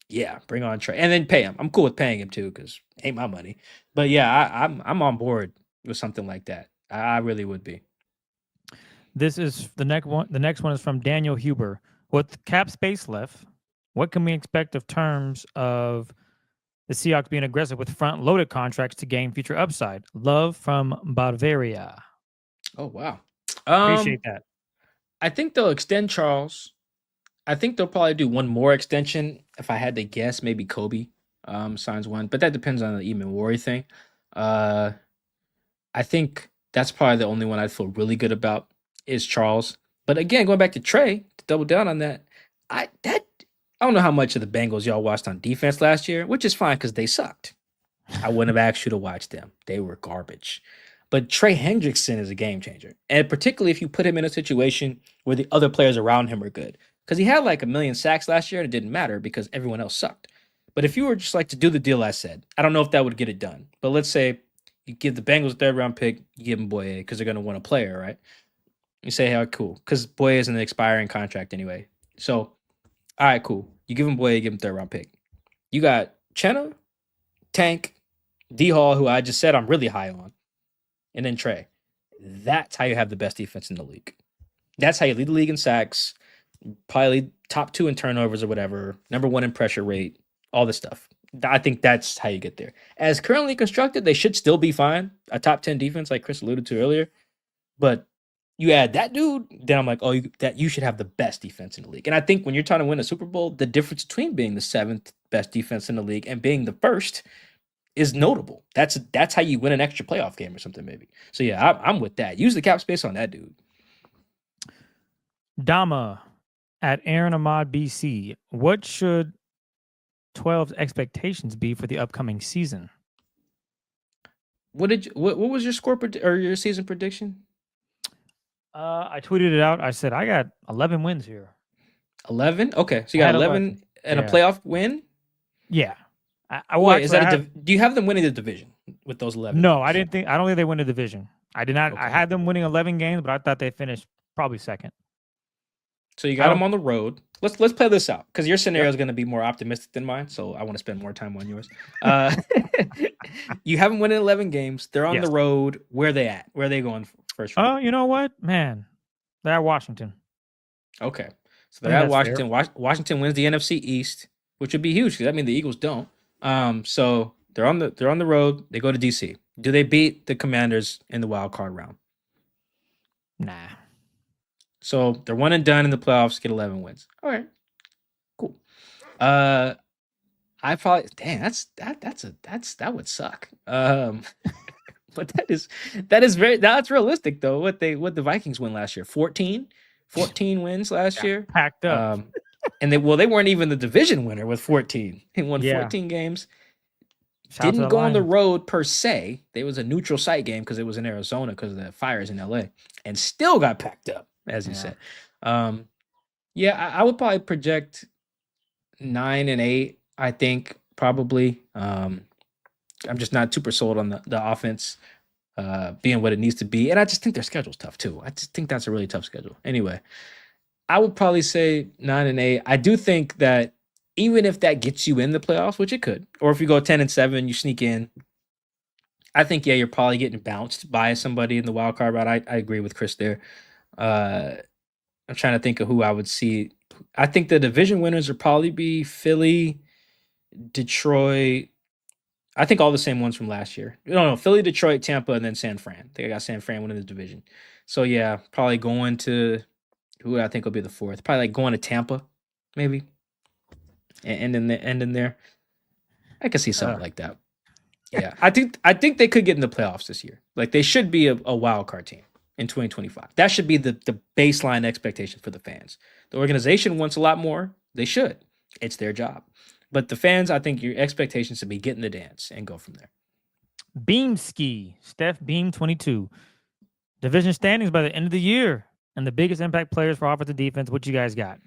yeah, bring on Trey, and then pay him. I'm cool with paying him too because it ain't my money. But yeah, I'm on board with something like that. I really would be. This is the next one. The next one is from Daniel Huber. With cap space left, what can we expect of terms of the Seahawks being aggressive with front-loaded contracts to gain future upside? Love from Bavaria. Oh wow, Appreciate that. I think they'll extend Charles. I think they'll probably do one more extension. If I had to guess, maybe Kobe signs one, but that depends on the Eamon Worry thing. I think that's probably the only one I feel really good about is Charles. But again, going back to Trey, to double down on that, I don't know how much of the Bengals y'all watched on defense last year, which is fine because they sucked. I wouldn't have asked you to watch them. They were garbage. But Trey Hendrickson is a game changer. And particularly if you put him in a situation where the other players around him are good. Because he had like 1 million sacks last year and it didn't matter because everyone else sucked. But if you were just like to do the deal I said, I don't know if that would get it done. But let's say you give the Bengals a third round pick, you give them Boye because they're going to want a player, right? You say, hey, cool. Because Boye is an expiring contract anyway. So, all right, cool. You give him Boye, you give him third round pick. You got Chenna, Tank, D Hall, who I just said I'm really high on, and then Trey. That's how you have the best defense in the league. That's how you lead the league in sacks, probably lead top 2 in turnovers or whatever, number 1 in pressure rate, all this stuff. I think that's how you get there. As currently constructed, they should still be fine. A top 10 defense, like Chris alluded to earlier. But you add that dude, then I'm like, you should have the best defense in the league. And I think when you're trying to win a Super Bowl, the difference between being the 7th best defense in the league and being the first is notable. That's how you win an extra playoff game or something, maybe. So yeah, I'm with that. Use the cap space on that dude. Dama at Aaron Ahmad BC. What should 12's expectations be for the upcoming season? What was your score or your season prediction? I tweeted it out. I said I got 11 wins here. 11? Okay, so you got 11 and a playoff win. Yeah. Wait, is that do you have them winning the division with those 11? No, I don't think they win the division. I did not. Okay. I had them winning 11 games, but I thought they finished probably second. So you got them on the road. Let's play this out because your scenario is going to be more optimistic than mine, so I want to spend more time on yours. You have them winning 11 games. They're on the road. Where are they at? Where are they going first? Oh, you know what, man? They're at Washington. Okay, so they're at Washington. Washington wins the NFC East, which would be huge because that means the Eagles don't. So they're on the road. They go to DC. Do they beat the Commanders in the wild card round? Nah. So they're 1 and done in the playoffs, get 11 wins. All right, cool. I probably that would suck. But that's realistic though. What the Vikings win last year? 14 wins last year. Packed up. And they weren't even the division winner with 14. They won 14 games. Didn't go on the road per se. There was a neutral site game because it was in Arizona because of the fires in LA, and still got packed up, as you said. I would probably project 9 and 8. I think probably. I'm just not super sold on the offense being what it needs to be, and I just think their schedule's tough too. I just think that's a really tough schedule. Anyway, I would probably say 9 and 8. I do think that even if that gets you in the playoffs, which it could, or if you go 10 and 7, you sneak in. I think you're probably getting bounced by somebody in the wild card round. I agree with Chris there. I'm trying to think of who I would see. I think the division winners would probably be Philly, Detroit. I think all the same ones from last year. No, Philly, Detroit, Tampa, and then San Fran. I think I got San Fran winning the division. So yeah, probably going to who I think will be the 4th. Probably like going to Tampa, maybe. And in there. I could see something like that. Yeah, I think they could get in the playoffs this year. Like they should be a wild card team in 2025. That should be the baseline expectation for the fans. The organization wants a lot more. They should. It's their job. But the fans, I think your expectations should be get in the dance and go from there. Beam ski, Steph Beam 22. Division standings by the end of the year. And the biggest impact players for offensive defense. What you guys got?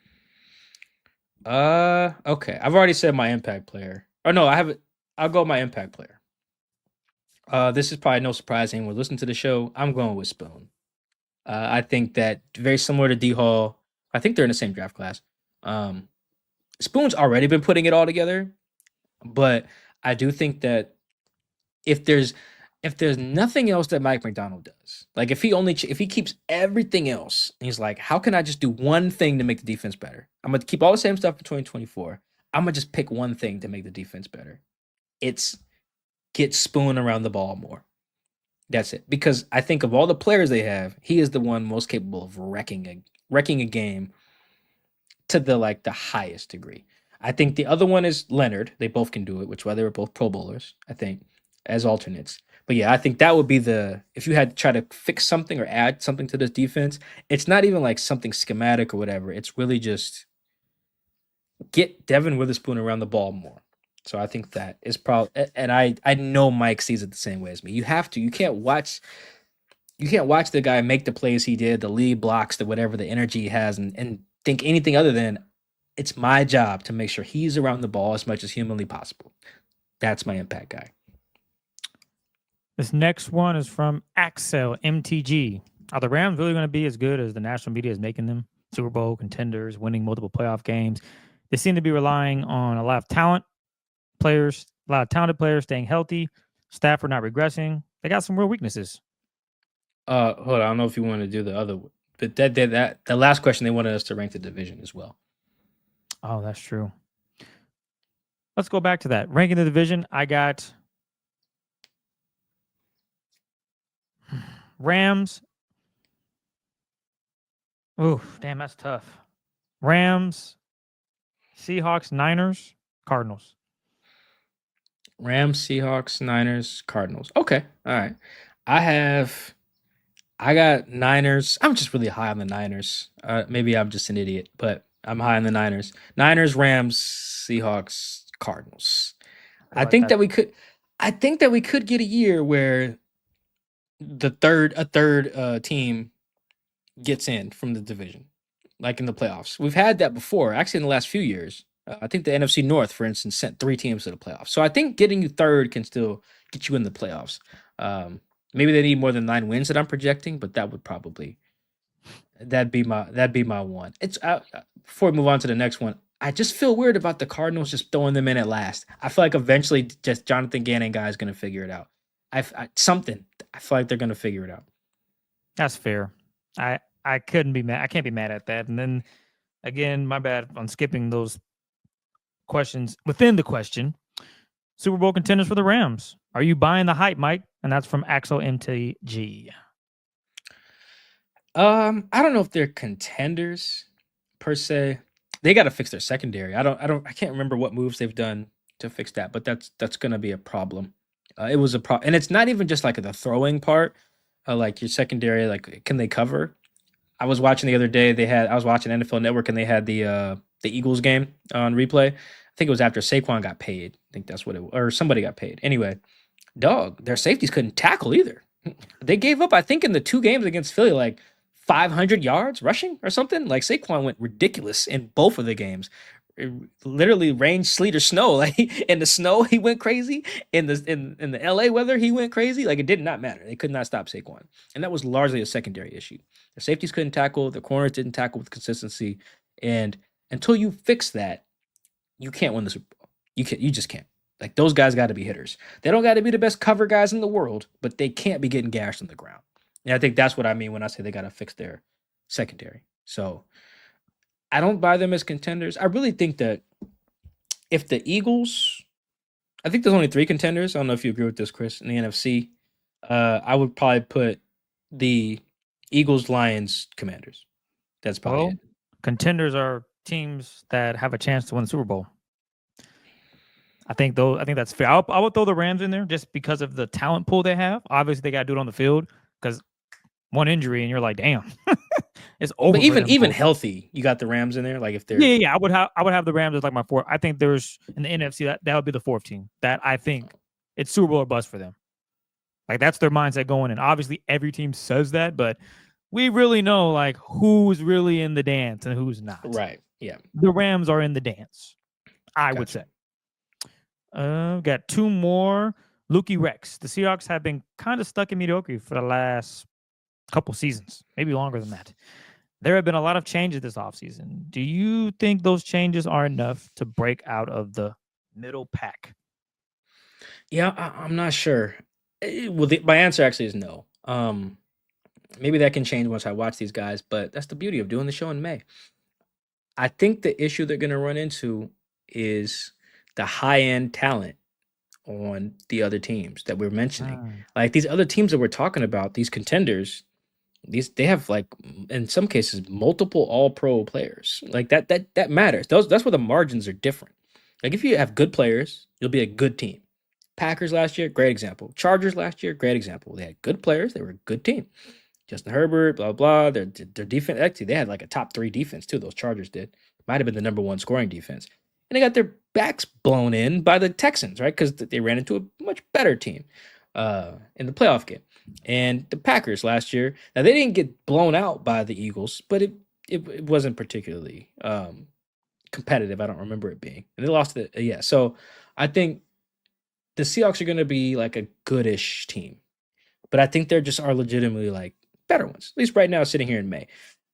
Okay. I've already said my impact player. Or no, I haven't. I'll go with my impact player. This is probably no surprise to anyone listening to the show. I'm going with Spoon. I think that very similar to D Hall. I think they're in the same draft class. Spoon's already been putting it all together, but I do think that if there's nothing else that Mike McDonald does, like if he keeps everything else, and he's like, how can I just do one thing to make the defense better? I'm gonna keep all the same stuff for 2024. I'm gonna just pick one thing to make the defense better. It's get Spoon around the ball more. That's it. Because I think of all the players they have, he is the one most capable of wrecking a game to the highest degree. I think the other one is Leonard. They both can do it, which why they were both Pro Bowlers, I think, as alternates. But yeah, I think that would be if you had to try to fix something or add something to this defense, it's not even like something schematic or whatever. It's really just get Devin Witherspoon around the ball more. So I think that is probably, and I know Mike sees it the same way as me. You have to. You can't watch the guy make the plays he did, the lead blocks, the whatever the energy he has, and think anything other than it's my job to make sure he's around the ball as much as humanly possible. That's my impact guy. This next one is from Axel MTG. Are the Rams really going to be as good as the national media is making them? Super Bowl contenders, winning multiple playoff games. They seem to be relying on a lot of talented players staying healthy. Stafford not regressing. They got some real weaknesses. Hold on, I don't know if you want to do the other, but that the last question they wanted us to rank the division as well. Oh, that's true. Let's go back to that. Ranking the division, I got Rams. Ooh, damn, that's tough. Rams, Seahawks, Niners, Cardinals. Rams, Seahawks, Niners, Cardinals. Okay, all right. I got Niners. I'm just really high on the Niners. Maybe I'm just an idiot, but I'm high on the Niners. Niners, Rams, Seahawks, Cardinals. I think that we could get a year where a third team gets in from the division, like in the playoffs. We've had that before, actually in the last few years. I think the NFC North, for instance, sent 3 teams to the playoffs. So I think getting you third can still get you in the playoffs. Maybe they need more than 9 wins that I'm projecting, but that'd be my one. It's before we move on to the next one. I just feel weird about the Cardinals just throwing them in at last. I feel like eventually just Jonathan Gannon guy is going to figure it out. I feel like they're going to figure it out. That's fair. I couldn't be mad. I can't be mad at that. And then again, my bad on skipping those questions within the question. Super Bowl contenders for the Rams. Are you buying the hype, Mike? And that's from Axel MTG. I don't know if they're contenders per se. They got to fix their secondary. I can't remember what moves they've done to fix that, but that's going to be a problem. It was a problem, and it's not even just like the throwing part. Like your secondary, like can they cover? I was watching the other day. I was watching NFL Network, and they had the Eagles game on replay. I think it was after Saquon got paid. I think that's what it was, or somebody got paid. Anyway, their safeties couldn't tackle either. They gave up, I think, in the 2 games against Philly, like 500 yards rushing or something. Like Saquon went ridiculous in both of the games. It literally rain, sleet, or snow. Like in the snow, he went crazy. In the LA weather, he went crazy. Like it did not matter. They could not stop Saquon, and that was largely a secondary issue. The safeties couldn't tackle. The corners didn't tackle with consistency. And until you fix that, you can't win the Super Bowl. You just can't. Like those guys got to be hitters. They don't got to be the best cover guys in the world, but they can't be getting gashed on the ground. And I think that's what I mean when I say they got to fix their secondary. So I don't buy them as contenders. I really think that if the Eagles, I think there's only 3 contenders. I don't know if you agree with this, Chris, in the NFC. I would probably put the Eagles, Lions, Commanders. That's probably it. Contenders are teams that have a chance to win the Super Bowl. I think that's fair. I would throw the Rams in there just because of the talent pool they have. Obviously, they got to do it on the field because one injury and you're like, damn, it's over. But for even them even folks. healthy, you got the Rams in there. Like if they're Yeah. I would have the Rams as like my fourth. I think there's in the NFC that would be the fourth team that I think it's Super Bowl or bust for them. Like that's their mindset going in. Obviously, every team says that, but we really know like who's really in the dance and who's not. right. Yeah. The Rams are in the dance, I would Gotcha. say. Got two more. Lukey Rex. The Seahawks have been kind of stuck in mediocrity for the last couple seasons, maybe longer than that. There have been a lot of changes this offseason. Do you think those changes are enough to break out of the middle pack? Yeah, I'm not sure. Well, my answer actually is no. Maybe that can change once I watch these guys, but that's the beauty of doing the show in May. I think the issue they're going to run into is the high-end talent on the other teams that we're mentioning. Like these other teams that we're talking about, these contenders, they have like in some cases multiple all-pro players. Like that matters. That's where the margins are different. Like if you have good players, you'll be a good team. Packers last year, great example. Chargers last year, great example. They had good players. They were a good team. Justin Herbert, blah, blah. Their defense, actually, they had like a top 3 defense too. Those Chargers did. Might have been the number 1 scoring defense. And they got their backs blown in by the Texans, right? Because they ran into a much better team in the playoff game. And the Packers last year, now they didn't get blown out by the Eagles, but it wasn't particularly competitive. I don't remember it being. And they lost it. Yeah. So I think the Seahawks are going to be like a goodish team. But I think there just are legitimately like better ones, at least right now sitting here in May.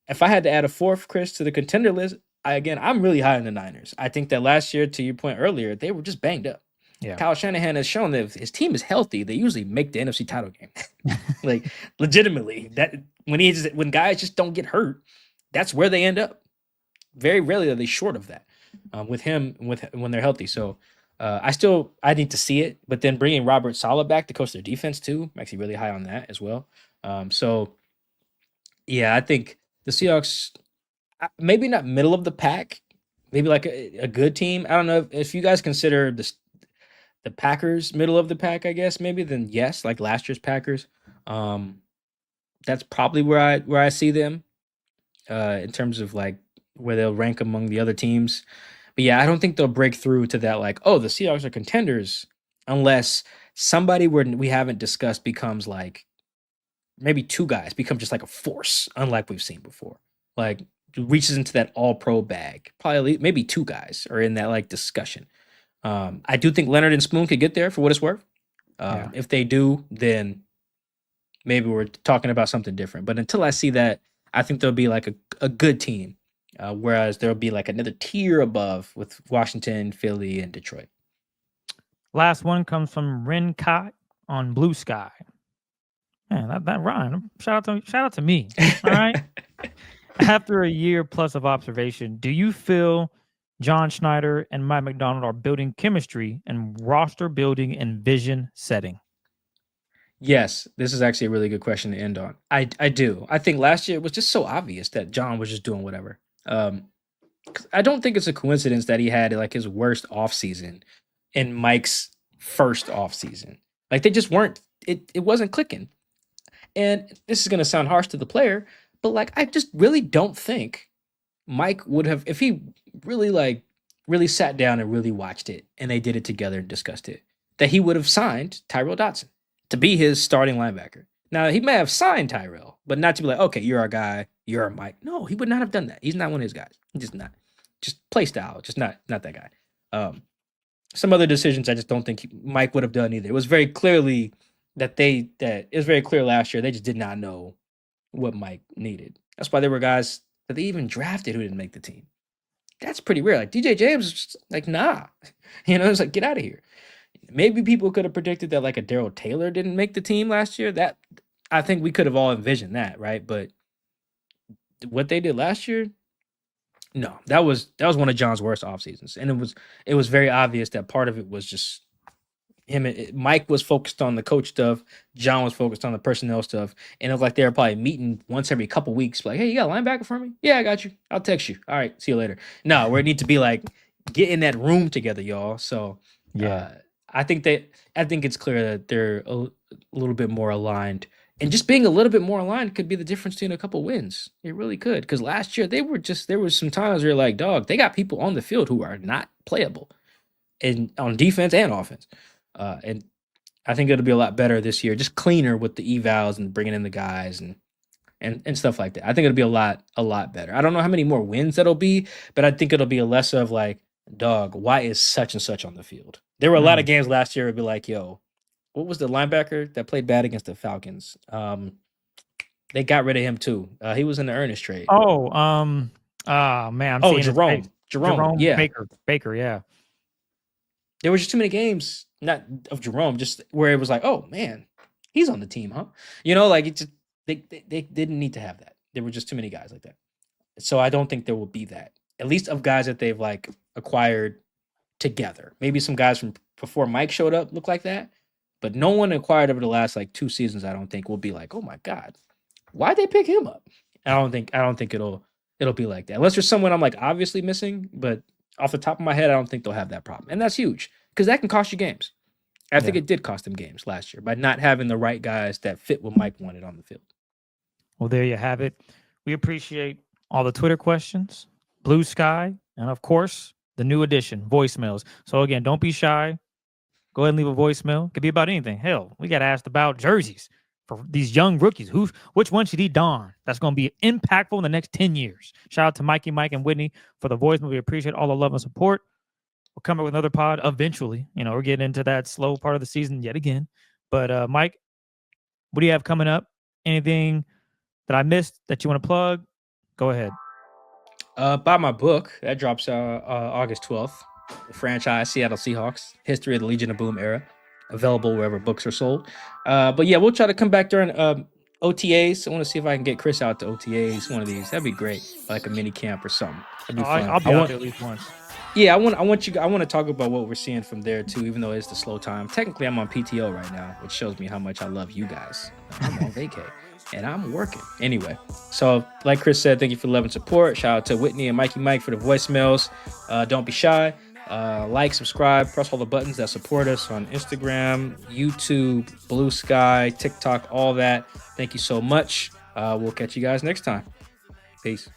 If I had to add a fourth, Chris, to the contender list, I'm really high on the Niners. I think that last year, to your point earlier, they were just banged up. Yeah. Kyle Shanahan has shown that if his team is healthy, they usually make the NFC title game. Like legitimately, that when guys just don't get hurt, that's where they end up. Very rarely are they short of that with when they're healthy. So I need to see it, but then bringing Robert Saleh back to coach their defense too, I'm actually really high on that as well. So yeah, I think the Seahawks, maybe not middle of the pack, maybe like a good team. I don't know if you guys consider the Packers middle of the pack, I guess maybe, then yes, like last year's Packers. That's probably where I see them in terms of like where they'll rank among the other teams. But yeah, I don't think they'll break through to that like, oh, the Seahawks are contenders unless somebody we haven't discussed becomes like maybe 2 guys become just like a force, unlike we've seen before. Like reaches into that all-pro bag. Probably maybe 2 guys are in that like discussion. I do think Leonard and Spoon could get there for what it's worth. If they do, then maybe we're talking about something different. But until I see that, I think there'll be like a good team. Whereas there'll be like another tier above with Washington, Philly, and Detroit. Last one comes from Ren Kai on Blue Sky. Man, that rhyme. Shout out to me. All right. After a year plus of observation, do you feel John Schneider and Mike McDonald are building chemistry and roster building and vision setting? Yes, this is actually a really good question to end on. I do. I think last year it was just so obvious that John was just doing whatever. I don't think it's a coincidence that he had like his worst offseason in Mike's first offseason. Like they just weren't, it wasn't clicking. And this is going to sound harsh to the player, but like I just really don't think Mike would have, if he really sat down and really watched it and they did it together and discussed it, that he would have signed Tyrell Dotson to be his starting linebacker. Now, he may have signed Tyrell, but not to be like, okay, you're our guy, you're our Mike. No, he would not have done that. He's not one of his guys. He's just not. Just play style, just not that guy. Some other decisions I just don't think Mike would have done either. It was very clearly it was very clear last year they just did not know what Mike needed. That's why there were guys that they even drafted who didn't make the team. That's pretty rare. Like DJ James was just like, nah. It's like, get out of here. Maybe people could have predicted that like a Darrell Taylor didn't make the team last year. That I think we could have all envisioned that, right? But what they did last year, no, that was one of John's worst off seasons, and it was very obvious that part of it was just him. Mike was focused on the coach stuff, John was focused on the personnel stuff, and it was like they were probably meeting once every couple weeks, like, hey, you got a linebacker for me? Yeah, I got you. I'll text you. All right, see you later. No, we need to be like get in that room together, y'all. So Yeah. I think it's clear that they're a little bit more aligned. And just being a little bit more aligned could be the difference between a couple wins. It really could. Because last year there was some times where you're like, dog, they got people on the field who are not playable, and on defense and offense. And I think it'll be a lot better this year, just cleaner with the evals and bringing in the guys and stuff like that. I think it'll be a lot better. I don't know how many more wins that'll be, but I think it'll be a less of like, dog, why is such and such on the field? There were a lot of games last year. It'd be like, yo, what was the linebacker that played bad against the Falcons? They got rid of him too. He was in the Ernest trade. Man, I'm seeing Jerome, yeah. Baker, yeah. There was just too many games, not of Jerome, just where it was like, oh man, he's on the team, huh? You know, like it just they didn't need to have that. There were just too many guys like that. So I don't think there will be that. At least of guys that they've like acquired together. Maybe some guys from before Mike showed up look like that, but no one acquired over the last like 2 seasons, I don't think, will be like, oh my God, why'd they pick him up? I don't think it'll be like that. Unless there's someone I'm like obviously missing, but off the top of my head, I don't think they'll have that problem. And that's huge because that can cost you games. I think it did cost them games last year by not having the right guys that fit what Mike wanted on the field. Well, there you have it. We appreciate all the Twitter questions, Blue Sky, and of course, the new edition, voicemails. So again, don't be shy. Go ahead and leave a voicemail. It could be about anything. Hell, we got asked about jerseys for these young rookies. Which one should he don? That's going to be impactful in the next 10 years. Shout out to Mikey, Mike, and Whitney for the voicemail. We appreciate all the love and support. We'll come up with another pod eventually. You know, we're getting into that slow part of the season yet again. But Mike, what do you have coming up? Anything that I missed that you want to plug? Go ahead. Buy my book. That drops August 12th. The franchise, Seattle Seahawks, History of the Legion of Boom Era. Available wherever books are sold. But yeah, we'll try to come back during OTAs. I want to see if I can get Chris out to OTAs one of these. That'd be great. Like a mini camp or something. That'd be fun. I'll be out there at least once. Yeah, I want to talk about what we're seeing from there too, even though it's the slow time. Technically, I'm on PTO right now, which shows me how much I love you guys. I'm on vacay. And I'm working. Anyway, so like Chris said, thank you for the love and support. Shout out to Whitney and Mikey Mike for the voicemails. Don't be shy. Like, subscribe, press all the buttons that support us on Instagram, YouTube, Blue Sky, TikTok, all that. Thank you so much. We'll catch you guys next time. Peace.